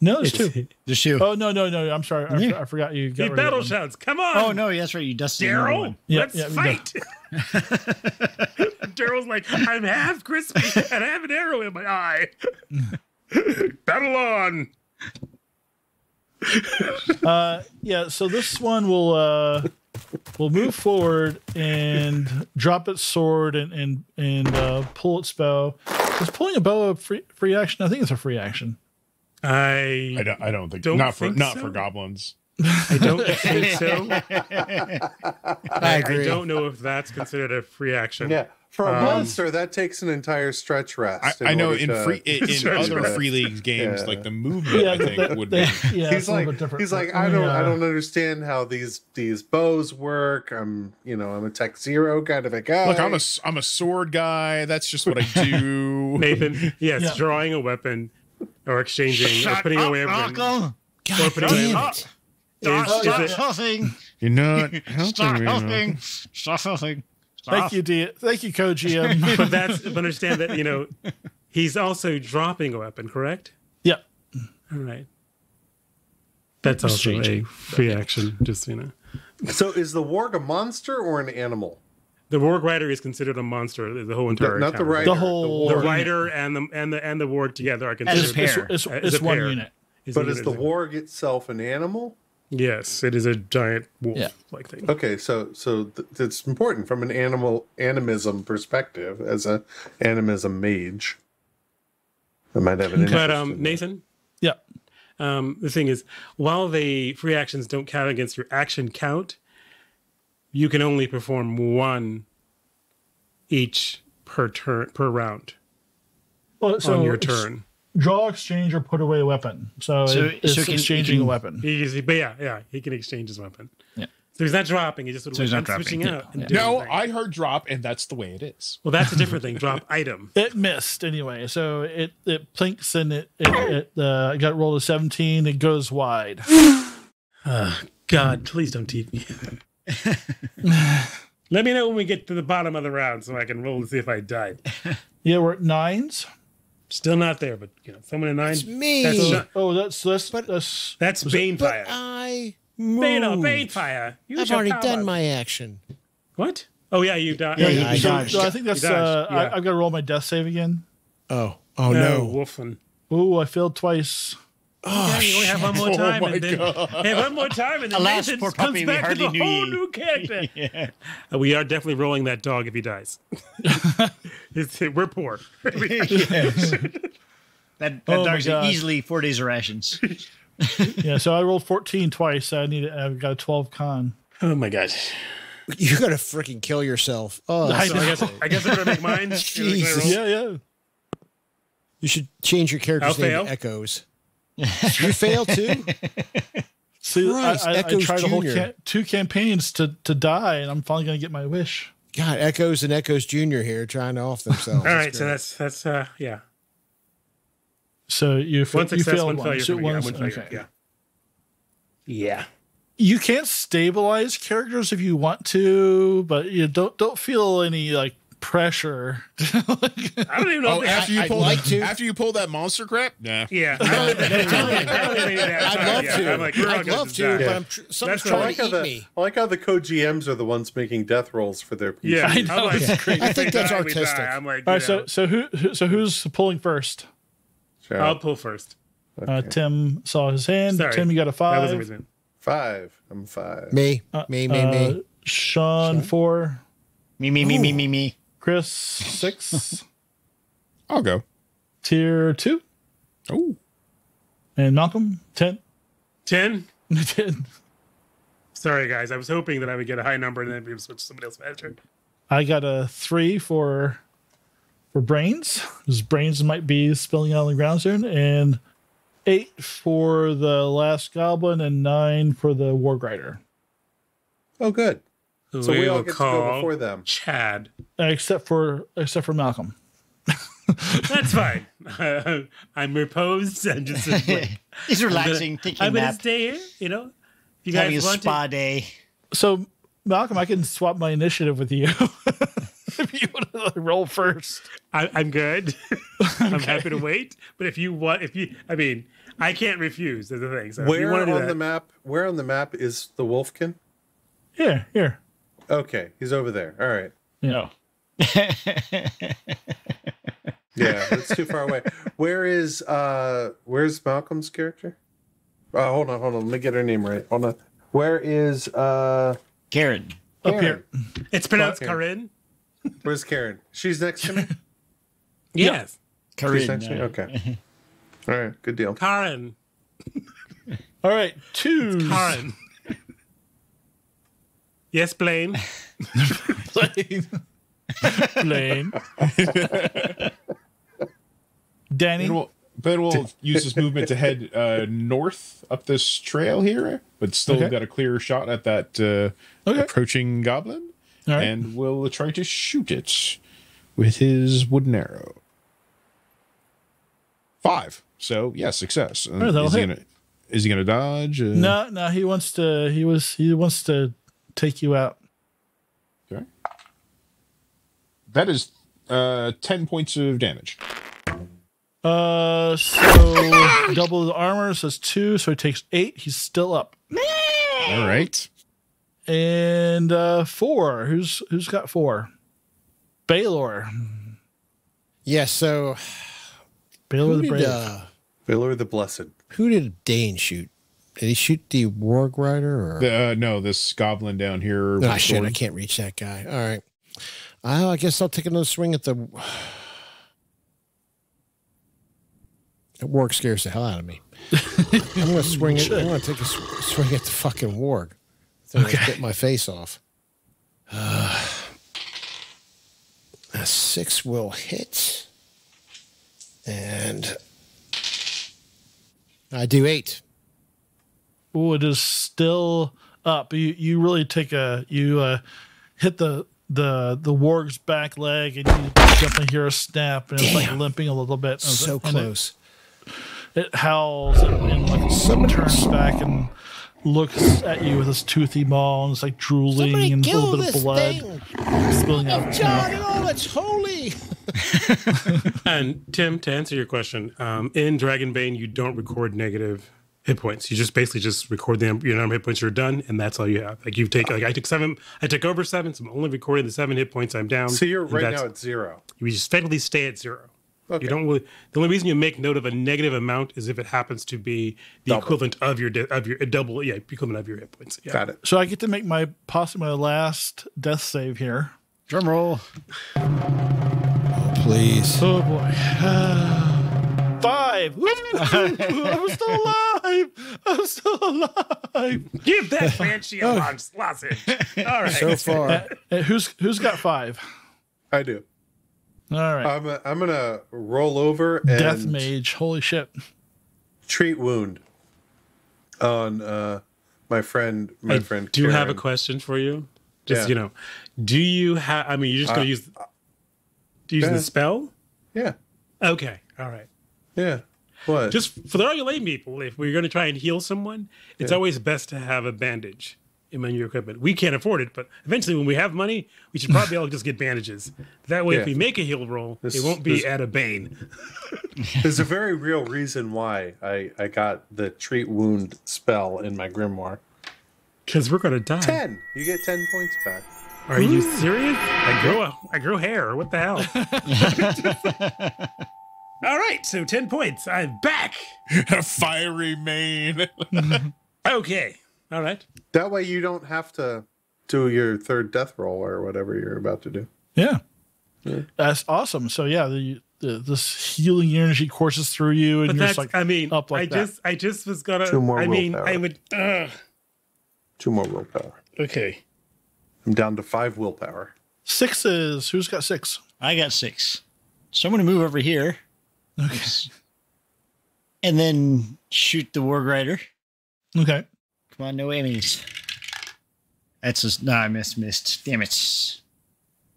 No, there's two. There's two. Oh, no. I'm sorry. I forgot you got He rid battle of them. shouts. Come on. Oh, no, that's right. You dusted another Daryl, one. let's fight. Daryl's like, I'm half crispy and I have an arrow in my eye. Battle on. So this one will move forward and drop its sword and pull its bow. Is pulling a bow a free action? I think it's a free action. I don't think not for goblins. I don't think so. I agree. I don't know if that's considered a free action. Yeah. For a monster, that takes an entire stretch rest. I know in other Free League games, like the movement, I think would be. Yeah, he's like, I don't understand how these bows work. I'm a tech zero kind of a guy. Look, I'm a sword guy. That's just what I do. Nathan, yes, drawing a weapon or exchanging or putting away a weapon. God damn it. Stop huffing. You're not helping Stop me. huffing. Stop huffing. Thank you, co-GM. But understand that, he's also dropping a weapon, correct? Yeah. All right. That's also a free action, just So is the warg a monster or an animal? The warg rider is considered a monster. The whole entire not the account. rider. The rider and the warg together are considered It's one unit. But is the warg itself an animal? Yes, it is a giant wolf-like thing. Okay, so it's important from an animism perspective as a animism mage. I might have an interest. But Nathan, Yeah. the thing is, while the free actions don't count against your action count, you can only perform one each per round on your turn. Draw, exchange, or put away a weapon. So it's exchanging a weapon. But yeah, he can exchange his weapon. Yeah. So he's not dropping. He's just sort of he's not switching dropping. out. And doing No, things. I heard drop, and that's the way it is. Well, that's a different thing. Drop item. It missed anyway, so it plinks and it got rolled a 17. It goes wide. God, please don't tease me. Let me know when we get to the bottom of the round so I can roll to see if I died. Yeah, we're at 9s. Still not there, but someone at 9. It's me. That's Banefire. But I moved. Banefire. I've already done my action. What? Oh yeah, you died. Yeah, I dodged. So I think that's. You dodged, yeah. I've got to roll my death save again. Oh no. Wolfen. Ooh, I failed twice. Oh, you only have one more time, and then one more time, and then Alas, Nathan poor comes puppy, we back hardly with a knew whole ye. new character. We are definitely rolling that dog if he dies. We're poor. That Oh my dog's God. easily 4 days of rations. Yeah, so I rolled 14 twice. So I've got a 12 con. Oh my god! You gotta freaking kill yourself. Oh, I So I guess I'm gonna make mine. Jesus. Yeah. you should change your character's I'll name fail. to Echoes. You fail too? See, Christ, I Echoes tried a whole Jr. 2 campaigns to die, and I'm finally going to get my wish. God, Echoes and Echoes Jr. here trying to off themselves. All right, so that's yeah. So you One success, failed one failure. So for me. one- One failure. okay. Yeah. You can't stabilize characters if you want to, but you don't feel any like pressure. I don't even know. Oh, after you pull that monster crap? Nah. Yeah. I'd love to, but someone's trying to eat me. I like how the co-GMs are the ones making death rolls for their PCs. Yeah, I know. I think that's artistic. I'm like, All right, so who's pulling first? Sure. I'll pull first. Okay. Tim saw his hand. Sorry. Tim, you got a 5. That wasn't reason. 5. I'm 5. Me. Sean 4. Me. Chris 6. I'll go. Tier 2. Oh. And Malcolm 10. 10? 10. Sorry, guys. I was hoping that I would get a high number and then we would switch to somebody else faster. I got a 3 for brains. His brains might be spilling out on the ground soon, and 8 for the last goblin, and 9 for the warg rider. Oh, good. Who So we all will get to call go before them. Chad. Except for Malcolm. That's fine. I'm reposed. I'm just He's relaxing, taking a I'm gonna nap. stay here. You know, if you Having a guys want spa to. day. So Malcolm, I can swap my initiative with you. If you want to roll first. I'm good. I'm happy to wait. But if you want, I can't refuse. Is the thing. So if you Where want to do on that, the map? Where on the map is the wolfkin? Here. Okay, he's over there. All right. Yeah. Yeah, that's too far away. Where's Malcolm's character? Hold on. Let me get her name right. Hold on. Where is Karyn. Up here. it's pronounced Karyn. Karyn. Where's Karyn? She's next to me. Yes, She's next to me. Okay. All right. Good deal. Karyn. All right. 2. Karyn. Yes, Blaine. Blaine. Danny. Ben will use his movement to head north up this trail here, but still got a clear shot at that approaching goblin. All right. And will try to shoot it with his wooden arrow. 5. So yeah, success. Right, is he gonna dodge? No. He wants to take you out. Okay. That is 10 points of damage. So double the armor, so it's 2, so he takes 8. He's still up. All right. And 4. Who's got 4? Balor. Yeah, so Balor the Brave. Balor the Blessed. Who did Dane shoot? Did he shoot the warg rider? Or? No, this goblin down here. Ah, shit, I can't reach that guy. All right. I guess I'll take another swing at the... That warg scares the hell out of me. I'm going to swing it. I'm going to take a swing at the fucking warg. Then I'll get my face off. A 6 will hit. And I do 8. Oh, it is still up. You really take hit the warg's back leg, and you definitely hear a snap, and it's like limping a little bit. So close. It howls and like someone turns back and looks at you with his toothy maw, and it's like drooling and a little bit of blood spilling out. John, oh, it's holy. And Tim, to answer your question, in Dragonbane you don't record negative hit points. You just basically record your number of hit points you're done, and that's all you have. Like I took 7. I took over 7, so I'm only recording the 7 hit points I'm down. So you're right now at 0. You just effectively stay at 0. Okay. You don't really, the only reason you make note of a negative amount is if it happens to be the equivalent of your double, equivalent of your hit points. Yeah. Got it. So I get to make possibly my last death save here. Drum roll. Oh, please. Oh boy. 5. Woo! I'm still alive. Give that banshee a sausage. All right. So far. Who's got 5? I do. All right. I'm gonna roll over and Death mage. Holy shit. treat wound on my friend. I do have a question for you. Just do you have? I mean, you're just gonna use the spell? Yeah. Okay. All right. Yeah. What? Just for all you lay people, if we're going to try and heal someone, it's always best to have a bandage. in your equipment. We can't afford it, but eventually when we have money, we should probably all just get bandages. That way, if we make a heal roll, it won't be at a bane. There's a very real reason why I got the treat wound spell in my grimoire. Because we're gonna die. 10. You get 10 points back. Are you serious? I grow hair. What the hell? All right, so 10 points. I'm back. A fiery mane. Okay. All right. That way you don't have to do your third death roll or whatever you're about to do. Yeah. That's awesome. So yeah, this healing energy courses through you, and But you're that's, just like I mean, up like that. I just was gonna. 2 more I mean, willpower. I would. 2 more willpower. Okay. I'm down to 5 willpower. 6s. Who's got 6? I got 6. So I'm going to move over here. Okay. And then shoot the Warg Rider. Okay. Come on, no enemies. That's just... No, I missed. Damn it.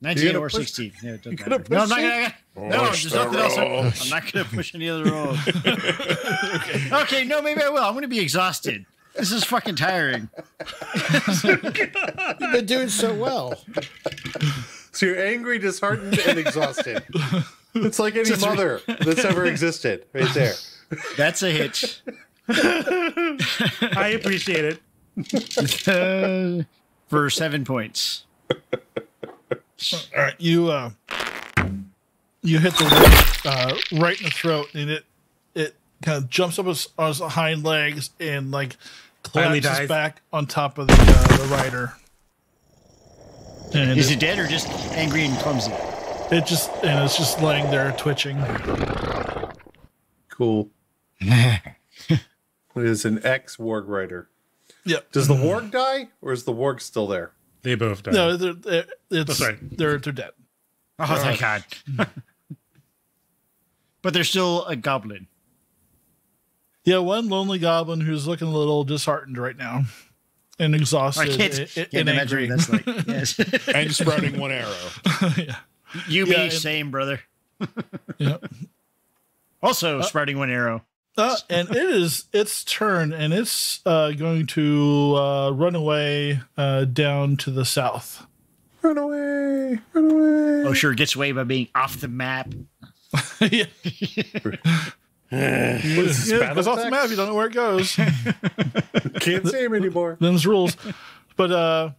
19 or 16. No, it doesn't matter. No, I'm not going to... No, there's nothing else. I'm not going to push any other rolls. Okay, no, maybe I will. I'm going to be exhausted. This is fucking tiring. You've been doing so well. So you're angry, disheartened, and exhausted. It's like any mother that's ever existed, right there. That's a hitch. I appreciate it. For 7 points. All right, you hit the right in the throat, and it kind of jumps up on its hind legs and like Finally collapses dies. back on top of the rider. And Is it dead or just angry and clumsy? it's just laying there twitching. Cool. It is an ex-Warg Rider. Yep. Does the Warg die, or is the Warg still there? They both die. No, it's sorry. they're dead. Oh, thank God. But they're still a goblin. Yeah, one lonely goblin who's looking a little disheartened right now and exhausted I can't and imagine angry. what that's like. Yes. And sprouting one arrow. Yeah. You, Yeah, me, and- same, brother. Yeah. Also, sprouting one arrow. And it is its turn, and it's going to run away down to the south. Run away! Run away! Oh, sure, it gets away by being off the map. Yeah. What is this, Yeah, goes off the Battle map. You don't know where it goes. Can't see him anymore. Them's rules. But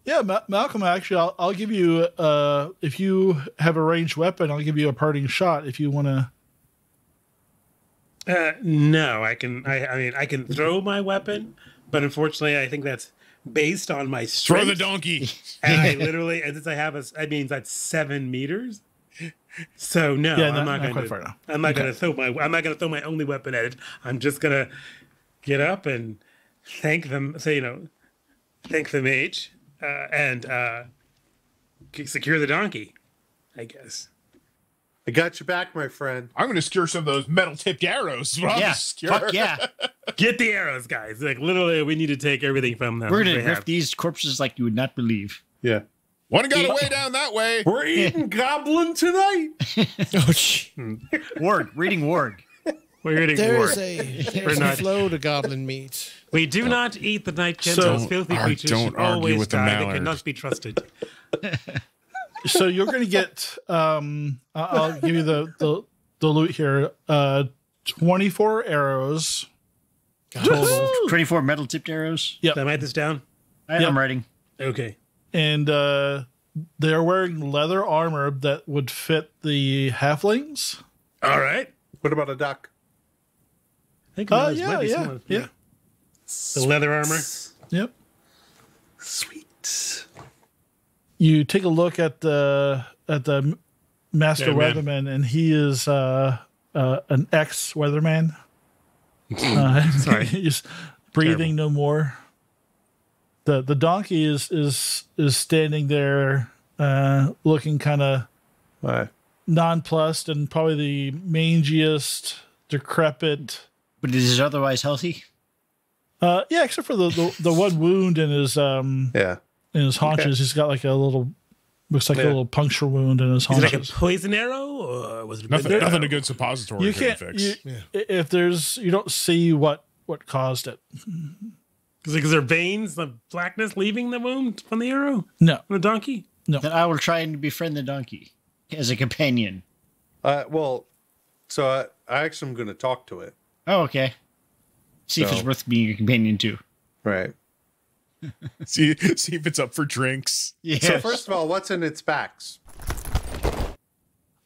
yeah, Malcolm. Actually, I'll give you if you have a ranged weapon, I'll give you a parting shot if you want to. No, I can. I mean, I can throw my weapon, but unfortunately, I think that's based on my strength. Throw the donkey. And I literally, and since I have I mean, that's 7 meters. So no, Yeah, I'm not not quite going far to. now. I'm not going to throw my. I'm not going to throw my only weapon at it. I'm just going to get up and thank them. So thank the mage and secure the donkey. I guess. I got you back, my friend. I'm going to secure some of those metal-tipped arrows. Yeah, fuck yeah. Get the arrows, guys! Like literally, we need to take everything from them. We're they going to have. riff these corpses like you would not believe. Yeah. One got away down that way. We're eating goblin tonight. Oh, gee. Warg, reading Warg. We're eating There war. is a not- flow to goblin meat. We do not eat the night So- those filthy creatures don't should argue always with the die. They mallard. cannot be trusted. So you're going to get. I'll give you the loot here. 24 arrows total. 24 metal tipped arrows. Yep. Did I write this down? I'm writing. Okay. And they're wearing leather armor that would fit the halflings. All right. What about a duck? I think those Yeah, might be yeah, similar. yeah. The leather armor. Yep. Sweet. You take a look at the master Yeah, man. weatherman, and he is an ex weatherman. Sorry. He's breathing no more. The donkey is standing there, looking kind of Why? nonplussed and probably the mangiest, decrepit. But is it otherwise healthy? Yeah, except for the one wound in his Yeah. haunches. Okay. He's got like a little, looks like a Yeah. little puncture wound in his Is it like a haunches. poison arrow, or was it a Nothing, good nothing arrow? a good suppository You couldn't can't. fix. If there's, you don't see what caused it. Because there are veins, the blackness leaving the wound from the arrow? No. From the donkey? No. Then I will try and befriend the donkey as a companion. Well, so I actually am going to talk to it. Oh, okay. See if it's worth being a companion too. Right. See if it's up for drinks. Yeah. So first of all, what's in its backs?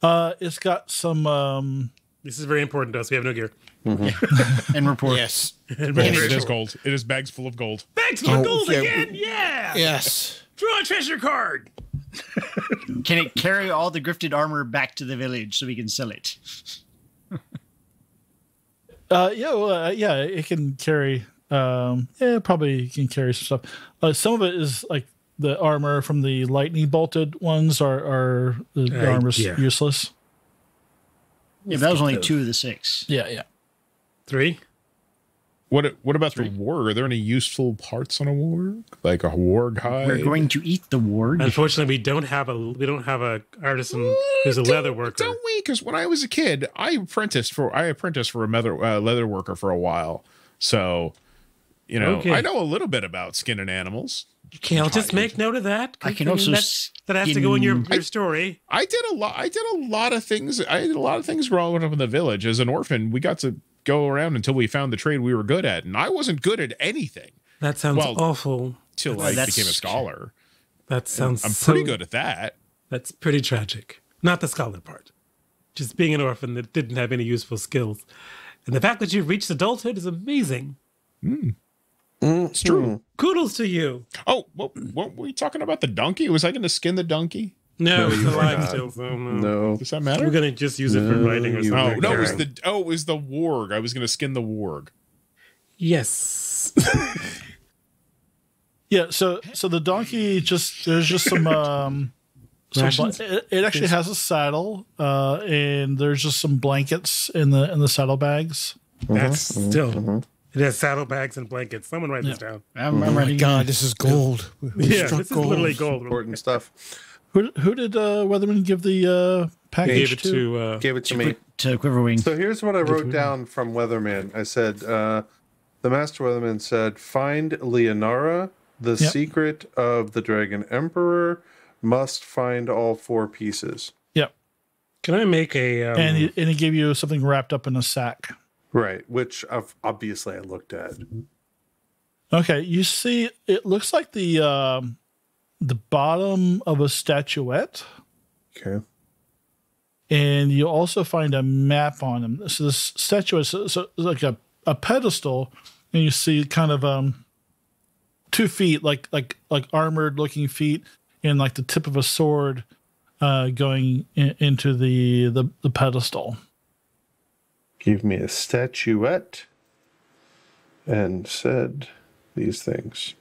It's got some. This is very important to us. We have no gear. And report. Yes. It is gold. It is bags full of gold. Bags full of gold again? Yeah! Yes. Draw a treasure card! Can it carry all the grifted armor back to the village so we can sell it? Yeah, it can carry. Probably can carry some stuff. Some of it is like the armor from the lightning bolted ones are the armor's useless. Yeah, that was only 2 of the 6. Yeah. 3? What about the warg? Are there any useful parts on a warg? Like a warg hide? We're going to eat the warg. Unfortunately, we don't have a artisan who's a leather worker. Don't we? Because when I was a kid, I apprenticed for a leather worker for a while. So, I know a little bit about skinning animals. Okay, I'll just make note of that. I can also that has to go in your story. I did a lot of things. I did a lot of things growing up in the village. As an orphan, we got to go around until we found the trade we were good at, and I wasn't good at anything. That sounds awful. Till I became a scholar. That sounds. I'm pretty good at that. That's pretty tragic. Not the scholar part. Just being an orphan that didn't have any useful skills, and the fact that you've reached adulthood is amazing. It's true. Kudos to you. Oh, what were we talking about? The donkey? Was I going to skin the donkey? No, it's alive still. So No. Does that matter? We're going to just use it for writing or something. No, it was the warg. I was going to skin the warg. Yes. Yeah, so the donkey there's just some it actually has a saddle, and there's just some blankets in the saddlebags. That's still. It has saddlebags and blankets. Someone write this down. Oh my God, this is gold. This is literally gold. Important stuff. Who did Weatherman give the package to? Gave it to me. To Quiverwing. So here's what I wrote down from Weatherman. I said, the Master Weatherman said, find Leonara, the secret of the Dragon Emperor, must find all 4 pieces. Yep. Can I make a... And he gave you something wrapped up in a sack. Right, which obviously I looked at. Okay, you see, it looks like the bottom of a statuette. Okay. And you also find a map on him. So this statuette, so it's like a pedestal, and you see kind of 2 feet, like armored looking feet, and like the tip of a sword going into the pedestal. Give me a statuette and said these things.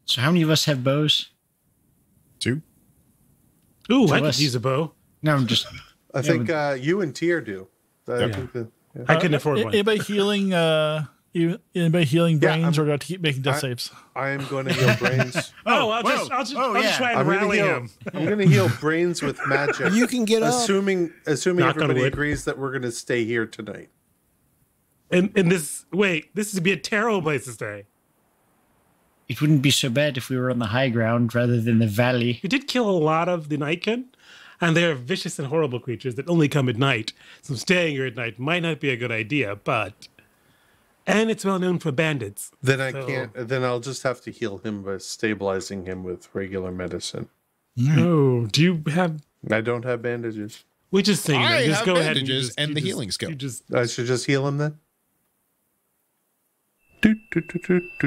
So how many of us have bows? 2. Ooh, I could use a bow. No, I'm just... I think you and Tyr do. I couldn't afford one. Anybody healing brains, or do I have to keep making death saves? I am going to heal brains. I'll just try and rally him. I'm going to heal brains with magic. You can get up. Assuming everybody agrees that we're going to stay here tonight. And this would be a terrible place to stay. It wouldn't be so bad if we were on the high ground rather than the valley. You did kill a lot of the Nightkin, and they are vicious and horrible creatures that only come at night. So staying here at night might not be a good idea, and it's well known for bandits. Then I can't. Then I'll just have to heal him by stabilizing him with regular medicine. Oh, do you have? I don't have bandages. We just think. I just have go bandages ahead and the healing skill. I should just heal him then.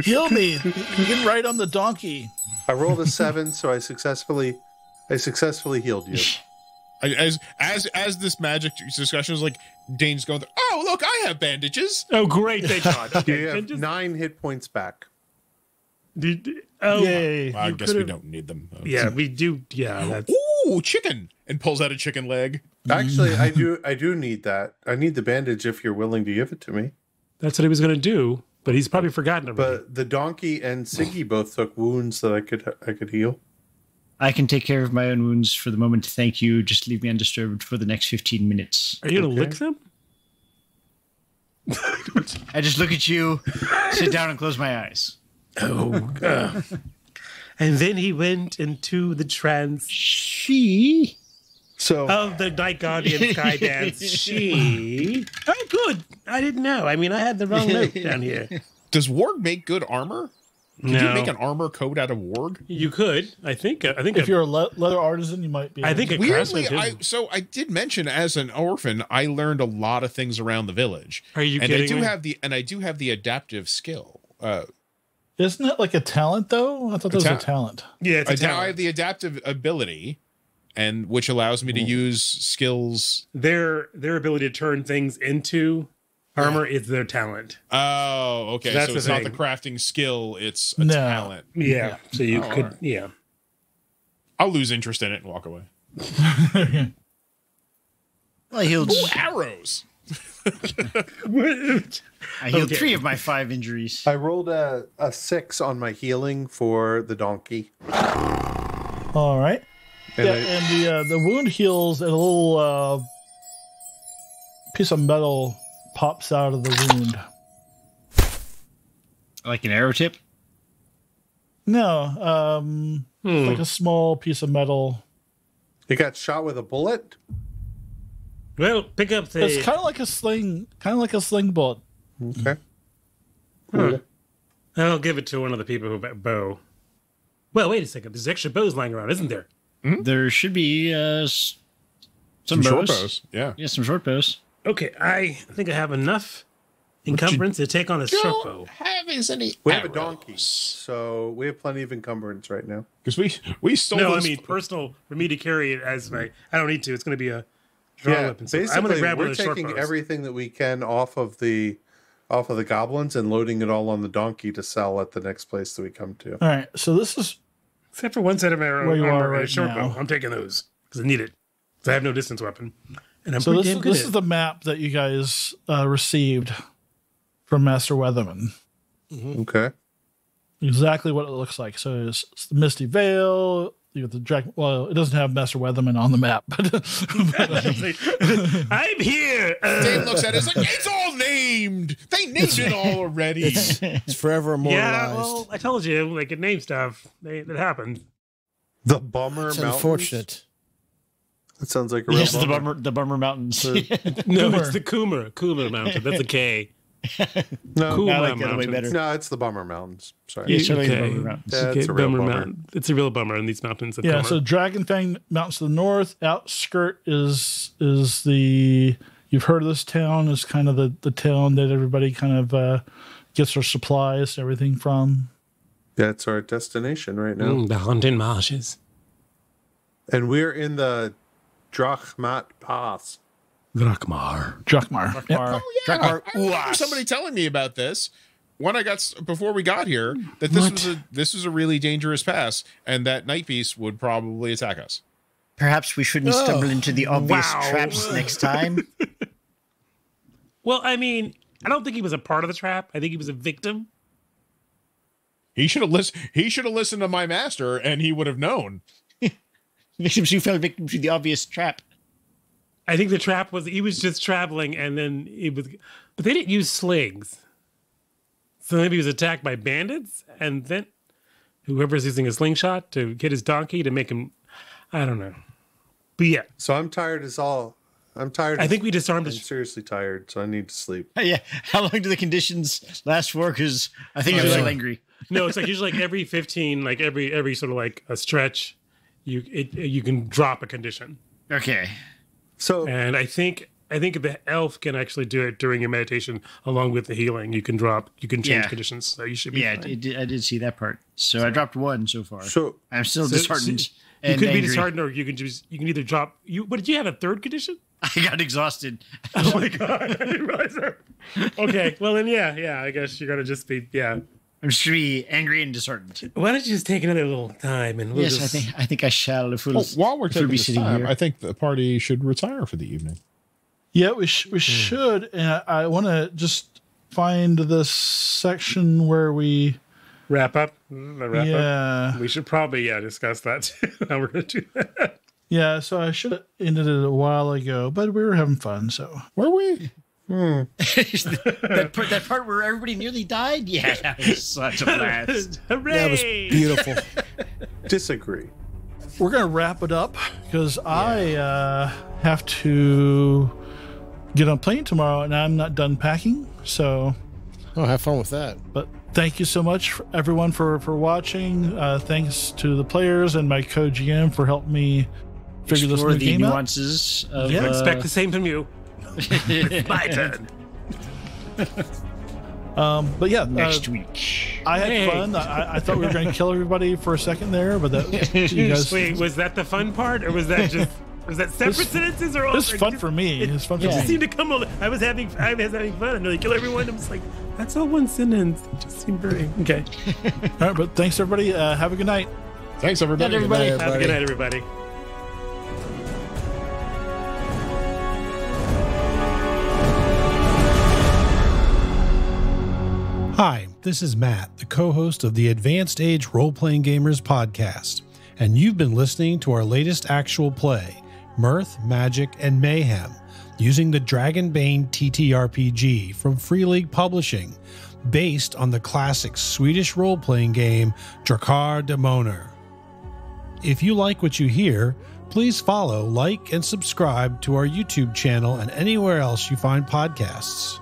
Heal me. You can ride on the donkey. I rolled a 7, so I successfully healed you. As this magic discussion is like, Dane's going, oh, look, I have bandages. Oh, great. Thank God. Okay. You have 9 hit points back. Yay. Well, I guess we don't need them. Yeah, we do. Yeah. That's... Ooh, chicken. And pulls out a chicken leg. Actually, I do need that. I need the bandage if you're willing to give it to me. That's what he was going to do, but he's probably forgotten already. But the donkey and Siggy both took wounds that I could heal. I can take care of my own wounds for the moment. Thank you. Just leave me undisturbed for the next 15 minutes. Are you going to lick them? I just look at you, sit down, and close my eyes. And then he went into the trance So of the Night Guardian Sky Dance. Oh, good. I didn't know. I mean, I had the wrong note down here. Does warg make good armor? Can you make an armor coat out of warg? You could. I think if you're a leather artisan, you might be. I think weirdly, I did mention as an orphan, I learned a lot of things around the village. Are you kidding me? I do have the adaptive skill. Isn't it like a talent though? I thought that was a talent. Yeah, it's a talent. I have the adaptive ability, and which allows me to use skills. Their ability to turn things into armor is their talent. Oh, okay. So it's not the crafting skill; it's a talent. Yeah. So you could. Right. Yeah. I'll lose interest in it and walk away. I healed arrows. I healed 3 of my 5 injuries. I rolled a 6 on my healing for the donkey. All right. And the wound heals, and a little piece of metal pops out of the wound. Like an arrow tip? No, like a small piece of metal. You got shot with a bullet? Well, pick up the... It's kind of like a sling bullet. Okay. I'll give it to one of the people who bow. Well, wait a second. There's extra bows lying around, isn't there? There should be some short bows. Yeah, some short bows. Okay, I think I have enough encumbrance to take on a short bow. We have a donkey, so we have plenty of encumbrance right now. Because we stole. No, I mean personal for me to carry it as my. I don't need to. It's going to be a draw weapon. So basically, I'm going to grab we're taking everything that we can off of the goblins and loading it all on the donkey to sell at the next place that we come to. All right, so this is except for one set of arrow where you are and right a short now. bow. I'm taking those because I need it. Because I have no distance weapon, and I'm so pretty damn good. This is the map that you guys received from Master Weatherman. Okay. Exactly what it looks like. So it's the Misty Vale. You got the Dragon. Well, it doesn't have Master Weatherman on the map, but I'm here. Dane looks at it. It's like it's all named. They named it all already. It's forever immortalized. Yeah, well, I told you, like it name stuff. That happened. The Bummer It's Mountains. unfortunate. That sounds like a real bummer. The Bummer Mountains. No, it's the Coomer Mountain. That's a K. No, I like the other way better. No, it's the Bummer Mountains. Sorry. It's totally the Bummer Mountains. Yeah, it's a real bummer. It's a real bummer in these mountains. yeah. So Dragonfang Mountains to the north. Outskirt is the. You've heard of this town is kind of the town that everybody kind of gets their supplies, everything from. That's our destination right now. The haunted marshes. And we're in the Drachmat Pass. Drakar. Yep. Oh yeah, I remember somebody telling me about this when I got before we got here that this was a really dangerous pass and that Night Beast would probably attack us. Perhaps we shouldn't stumble into the obvious traps next time. Well, I mean, I don't think he was a part of the trap. I think he was a victim. He should have listened. He should have listened to my master, and he would have known. Victims who fell victim to the obvious trap. I think the trap was he was just traveling, and then it was, but they didn't use slings, so maybe he was attacked by bandits, and then whoever's using a slingshot to hit his donkey to make him, I don't know, but yeah. So I'm tired as all. I'm tired. I think we disarmed. I'm seriously tired, so I need to sleep. Yeah. How long do the conditions last for? Because I think I'm still angry. No, it's like usually like every 15, like every sort of like a stretch, you can drop a condition. Okay. So and I think the elf can actually do it during your meditation along with the healing. You can change conditions. So you should be fine. I did see that part. So I dropped 1 so far. So I'm still disheartened. You could be disheartened, or you can either drop. What did you have a third condition? I got exhausted. Oh my god! I didn't realize that. Okay, well then, yeah. I guess you're gonna just be I'm just gonna be angry and disheartened. Why don't you just take another little time and we'll just... I think I shall. If we'll, while we're taking this time, here. I think the party should retire for the evening. Yeah, we should. And I want to just find this section where we wrap up. Yeah, we should probably discuss that too. How we're gonna do that. Yeah, so I should have ended it a while ago, but we were having fun. So were we? that part where everybody nearly died? Yeah, that was such a blast. Hooray! That was beautiful. Disagree. We're going to wrap it up because I have to get on a plane tomorrow and I'm not done packing. So, Have fun with that. but thank you so much, everyone, for watching. Thanks to the players and my co-GM for helping me figure this Explore new the game out. nuances of Yeah, Expect the same from you. It's my turn. But yeah, next week. I had fun. I thought we were going to kill everybody for a second there, but that you guys. Wait, was that the fun part, or was that just separate sentences? Or all? It's fun for me. It's fun for It just me. seemed to come. I was having fun. I'm really kill everyone. I'm just like, that's all one sentence. It just seemed very okay. All right, but thanks everybody. Have a good night. Thanks, everybody. Good night, Have a good night, everybody. Hi, this is Matt, the co-host of the Advanced Age Role-Playing Gamers podcast, and you've been listening to our latest actual play, Mirth, Magic, and Mayhem, using the Dragonbane TTRPG from Free League Publishing, based on the classic Swedish role-playing game Drakar Demoner. If you like what you hear, please follow, like, and subscribe to our YouTube channel and anywhere else you find podcasts.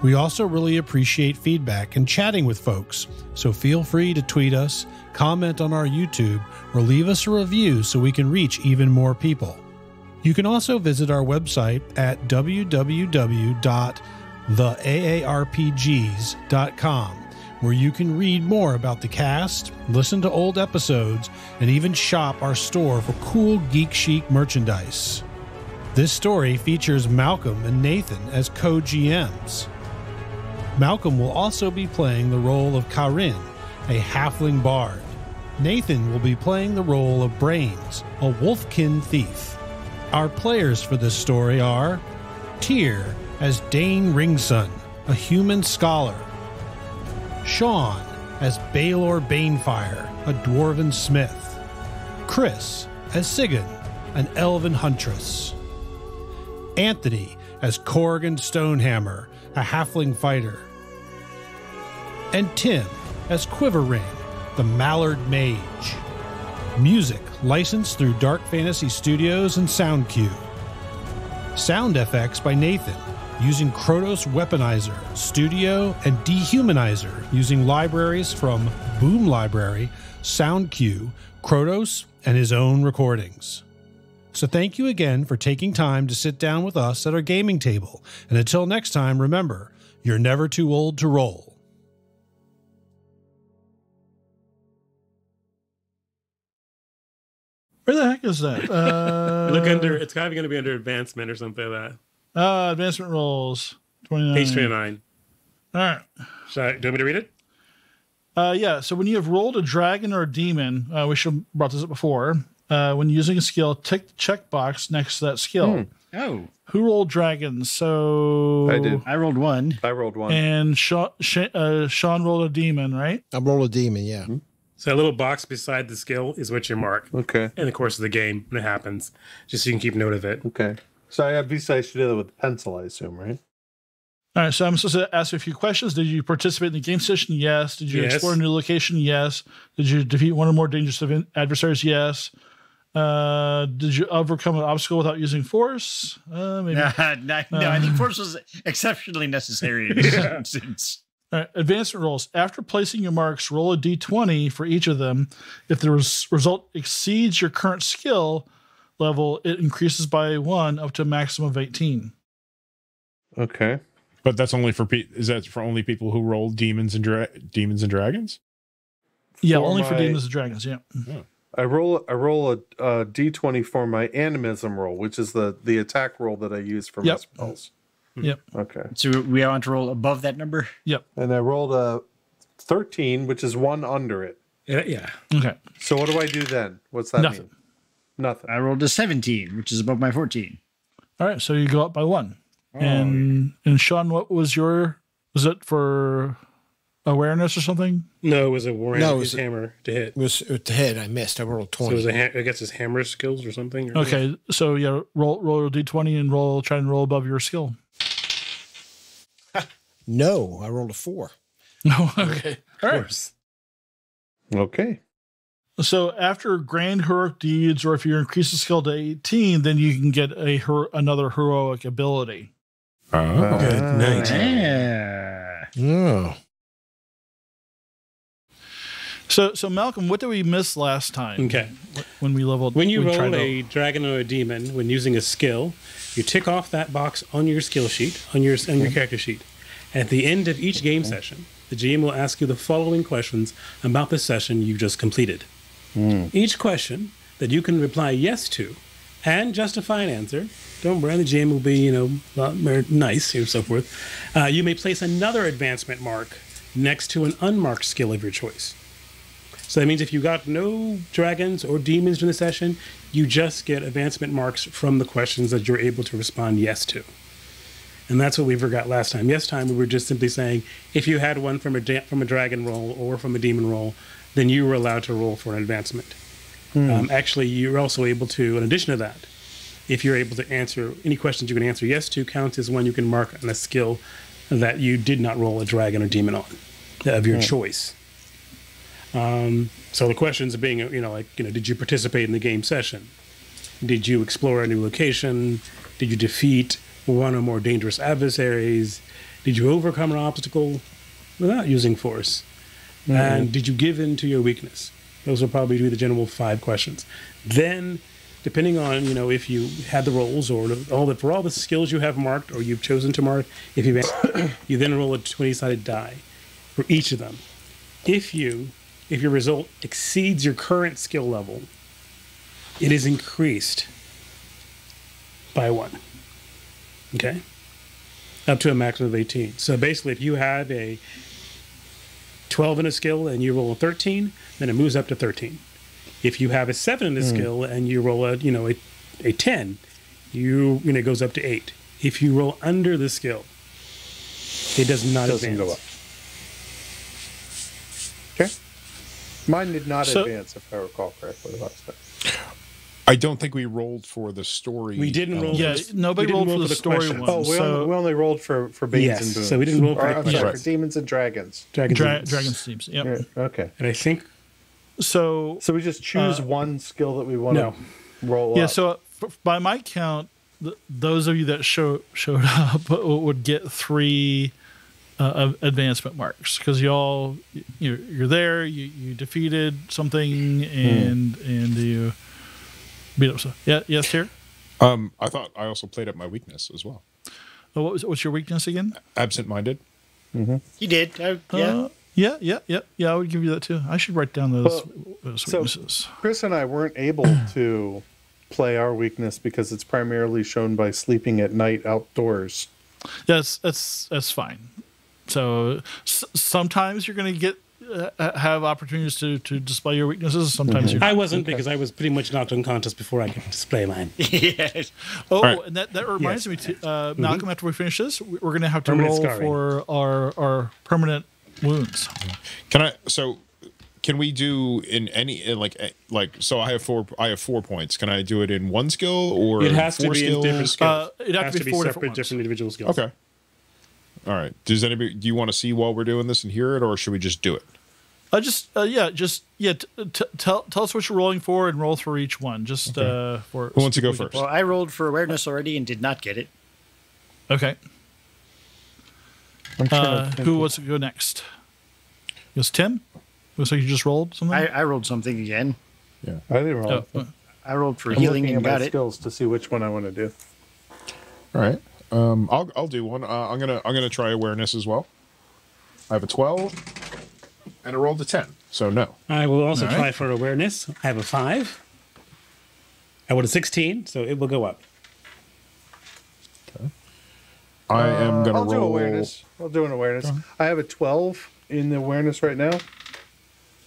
We also really appreciate feedback and chatting with folks, so feel free to tweet us, comment on our YouTube, or leave us a review so we can reach even more people. You can also visit our website at www.theaarpgs.com, where you can read more about the cast, listen to old episodes, and even shop our store for cool geek chic merchandise. This story features Malcolm and Nathan as co-GMs. Malcolm will also be playing the role of Karyn, a halfling bard. Nathan will be playing the role of Brains, a wolfkin thief. Our players for this story are Tyr as Dane Ringen, a human scholar. Sean as Balor Banefire, a Dwarven smith. Chris as Sigyn, an Elven Huntress. Anthony as Korgan Stonehammer, a halfling fighter. And Tim as Quiverring, the Mallard Mage. Music licensed through Dark Fantasy Studios and SoundCue. Sound FX by Nathan, using Kronos Weaponizer, Studio, and Dehumanizer, using libraries from Boom Library, SoundCue, Kronos, and his own recordings. So thank you again for taking time to sit down with us at our gaming table. And until next time, remember, you're never too old to roll. Where the heck is that? Look under. It's kind of going to be under advancement or something like that. Advancement rolls. 29. Page 29. All right. Do you want me to read it? Yeah. So when you have rolled a dragon or a demon, we should have brought this up before. When using a skill, tick the checkbox next to that skill. Oh. Who rolled dragons? So I did. I rolled one. I rolled one. And Sean rolled a demon, right? I rolled a demon, yeah. So a little box beside the skill is what you mark Okay. in the course of the game when it happens, just so you can keep note of it. Okay. So I obviously I should do that with a pencil, I assume, right? All right. So I'm supposed to ask you a few questions. Did you participate in the game session? Yes. Did you explore a new location? Yes. Did you defeat one or more dangerous adversaries? Yes. Did you overcome an obstacle without using force? Maybe. No, I think force was exceptionally necessary in this instance. All right, advancement rolls. After placing your marks, roll a d20 for each of them. If the result exceeds your current skill level, it increases by 1 up to a maximum of 18. Okay. But that's only for is that for only people who roll demons and dragons? Yeah, only for demons and dragons. Yeah. Oh. I roll a d20 for my animism roll, which is the attack roll that I use for my spells. Yep. Okay. So we want to roll above that number? Yep. And I rolled a 13, which is 1 under it. Yeah. Okay. So what do I do then? What's that mean? Nothing. I rolled a 17, which is above my 14. All right, so you go up by 1. Oh, and Sean, what was was it for awareness or something? No, it was a warrant. No, it his was hammer to hit. It was to hit. I missed. I rolled 20. So it was I guess his hammer skills or something. Okay, so yeah, roll a d20 and try and roll above your skill. No, I rolled a 4. No, okay. All right. Okay. So after grand heroic deeds, or if you increase the skill to 18, then you can get another heroic ability. Good night. Oh. So Malcolm, what did we miss last time? Okay. When we leveled, When you roll tried a dragon or a demon, when using a skill, you tick off that box on your skill sheet, on your character sheet. At the end of each game session, the GM will ask you the following questions about the session you just completed. Each question that you can reply yes to and justify an answer, don't worry, the GM will be, a lot more nice and so forth. You may place another advancement mark next to an unmarked skill of your choice. So that means if you got no dragons or demons during the session, you just get advancement marks from the questions that you're able to respond yes to. And that's what we forgot last time. Yes, time we were just simply saying if you had one from a dragon roll or from a demon roll, then you were allowed to roll for an advancement. Actually, you're also able to, in addition to that, if you're able to answer any questions you can answer yes to, counts as one you can mark on a skill that you did not roll a dragon or demon on of your choice. So the questions are being, did you participate in the game session? Did you explore a new location? Did you defeat one or more dangerous adversaries? Did you overcome an obstacle without using force? And did you give in to your weakness? Those will probably be the general 5 questions. Then, depending on, if you had the rolls or for all the skills you have marked or you've chosen to mark, if you then roll a 20-sided die for each of them. If your result exceeds your current skill level, it is increased by 1. Okay? Up to a maximum of 18. So basically, if you have a 12 in a skill and you roll a 13, then it moves up to 13. If you have a 7 in a skill and you roll a 10, it goes up to 8. If you roll under the skill, it does not advance. Go up. Okay. Mine did not advance, if I recall correctly last time. I don't think we rolled for the story. We didn't roll. Yeah, nobody rolled for the story one. Oh, we only rolled for Banes and Boons. So we didn't roll for for demons and dragons. Dragons themes. Yep. Yeah, okay. And I think so. So we just choose one skill that we want to roll up. Yeah. So by my count, those of you that showed up would get 3 advancement marks because you're there. You defeated something and you. So, yeah, yes, here. I thought I also played up my weakness as well. Oh, what's your weakness again? Absent-minded. You did, yeah. Yeah. I would give you that too. I should write down those weaknesses. So Chris and I weren't able to play our weakness because it's primarily shown by sleeping at night outdoors. That's fine. So sometimes you're going to get. Have opportunities to display your weaknesses. Sometimes I wasn't because I was pretty much knocked unconscious before I could display mine. Yes. Oh, right. And that reminds me, Malcolm. After we finish this, we're going to have to roll for our permanent wounds. Can we do in any like? So I have 4 points. Can I do it in 1 skill or it has 4 to be skills? in different skills? It has to be 4 different individual skills. Okay. All right. Do you want to see while we're doing this and hear it, or should we just do it? Tell us what you're rolling for and roll for each one. For who wants to go first? Well, I rolled for awareness already and did not get it. Okay. Who wants to go next? It was Tim. Looks like you just rolled something. I rolled something again. Yeah, I didn't roll. I rolled for healing and got it. Skills to see which one I want to do. All right. I'll do one. I'm gonna try awareness as well. I have a 12. And I rolled a 10, so no. I will also try for awareness. I have a 5. I rolled a 16, so it will go up. Okay. I am going to roll... do awareness. I'll do an awareness. I have a 12 in the awareness right now,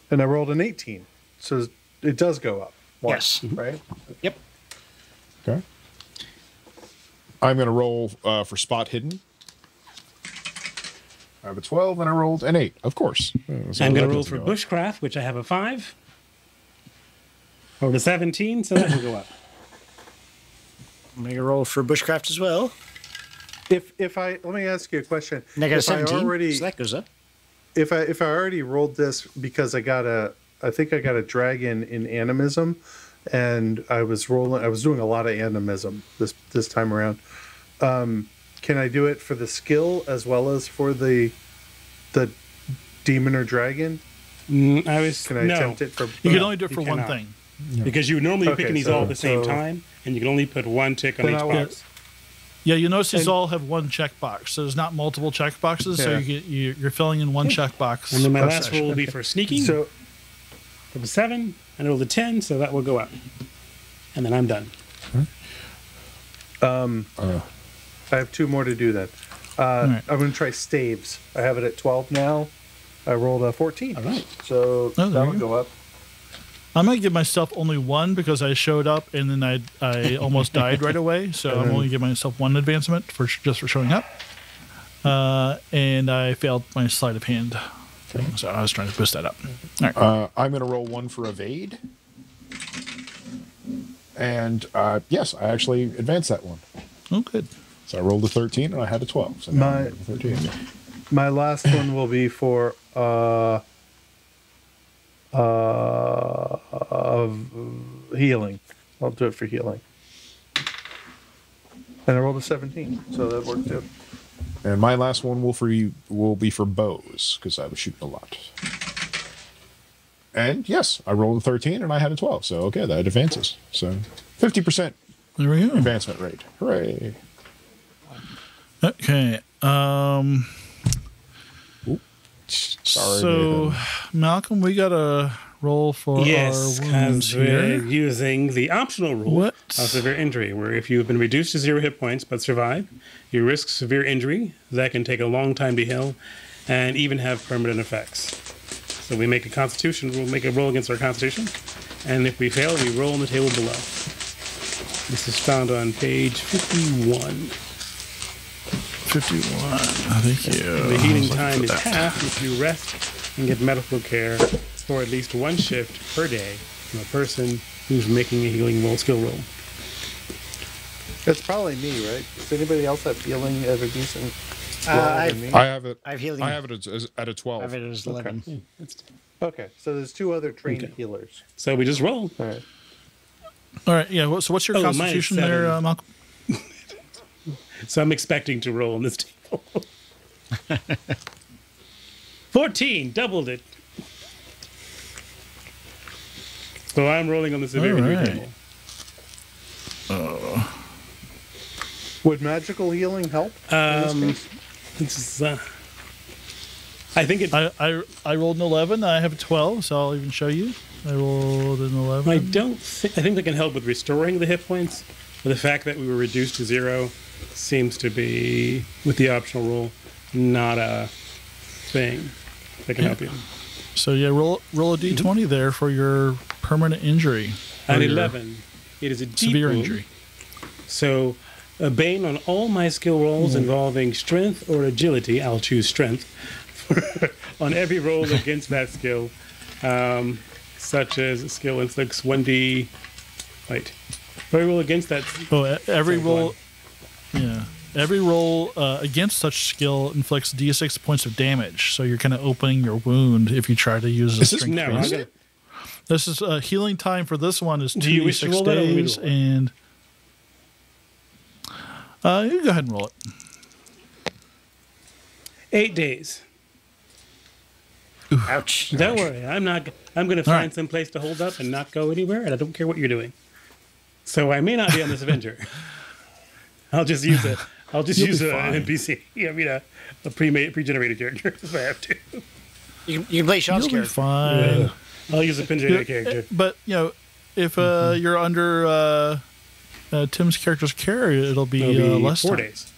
and I rolled an 18. So it does go up. Yes. Right? Yep. Okay. I'm going to roll for spot hidden. I have a 12 and I rolled an 8, of course. So I'm going to roll for bushcraft, which I have a 5. Rolled a 17, so that will go up. I'm going to roll for bushcraft as well. If I let me ask you a question. Negative If I 17, already, so that goes up. if I already rolled this because I think I got a dragon in animism, and I was doing a lot of animism this time around. Can I do it for the skill as well as for the demon or dragon? Can I attempt it for? You can only do it You for one cannot. thing. Because you normally Okay, picking these all at the same time, and you can only put one tick on Then each I will- box. Yeah, you notice these all have one checkbox, so there's not multiple checkboxes. So Yeah. you're filling in one checkbox. And then my per last session. roll will be for sneaking. So For the 7, and roll the 10, so that will go up. And then I'm done. I have 2 more to do then. right. I'm going to try staves. I have it at 12 now. I rolled a 14. All right. So Oh, there that'll you go up. I might give myself only one because I showed up and then I almost died right away. So I'm only giving myself one advancement for showing up. And I failed my sleight of hand thing, so I was trying to boost that up. All right. I'm going to roll 1 for evade. And yes, I actually advanced that one. Oh, good. So I rolled a 13 and I had a 12. So now I have a 13. My last one will be for healing. I'll do it for healing. And I rolled a 17, so that worked too. And my last one will be for bows, because I was shooting a lot. And yes, I rolled a 13 and I had a 12. So okay, that advances. So 50% There we go. advancement rate. Hooray. Okay. Sorry. So, Nathan. Malcolm, we got a roll for Yes, our wounds because we're here. using the optional rule What? of severe injury, where if you've been reduced to 0 hit points but survive, you risk severe injury. That can take a long time to heal and even have permanent effects. So we make a constitution, we'll make a roll against our constitution, and if we fail, we roll on the table below. This is found on page 51. 51. Thank you. The healing time is half if you rest and get medical care for at least 1 shift per day from a person who's making a healing roll, skill roll. It's probably me, right? Does anybody else have healing at a decent I than me? I have it. have healing. I have it at a 12. I have it as 11. Okay, so there's 2 other trained healers. So we just roll. All right. All right. Yeah. So, what's your Oh, mine's constitution 7. there, Malcolm? So I'm expecting to roll on this table. 14, doubled it. So I'm rolling on the severe injury right. table. Would magical healing help in this case? This is, I think it. I rolled an 11. I have a 12, so I'll even show you. I rolled an 11. I think that can help with restoring the hit points. But the fact that we were reduced to 0 seems to be, with the optional rule, not a thing that can help you. So yeah, roll a d20 there for your permanent injury. Or An your 11. It is a deep severe wound. injury. So, a bane on all my skill rolls involving strength or agility. I'll choose strength. On every roll against that skill, such as a skill inflicts 1d. Wait. Every roll against that. Oh, every Sorry, roll. one. Yeah. Every roll against such skill inflicts d6 points of damage. So you're kind of opening your wound if you try to use a strength No, base. This is healing time for this one is Do you wish to 2d6 roll that or me to days, roll it? and you go ahead and roll it. 8 days. Ouch. Don't worry. I'm going to All find right. some place to hold up and not go anywhere, and I don't care what you're doing. So I may not be on this adventure. I'll just use an NPC. I mean, a pre-generated character if I have to. You can play Sean's You'll be character. fine. I'll use a pre-generated character. But if you're under Tim's character's care, it'll be It'll be less 4 time. days.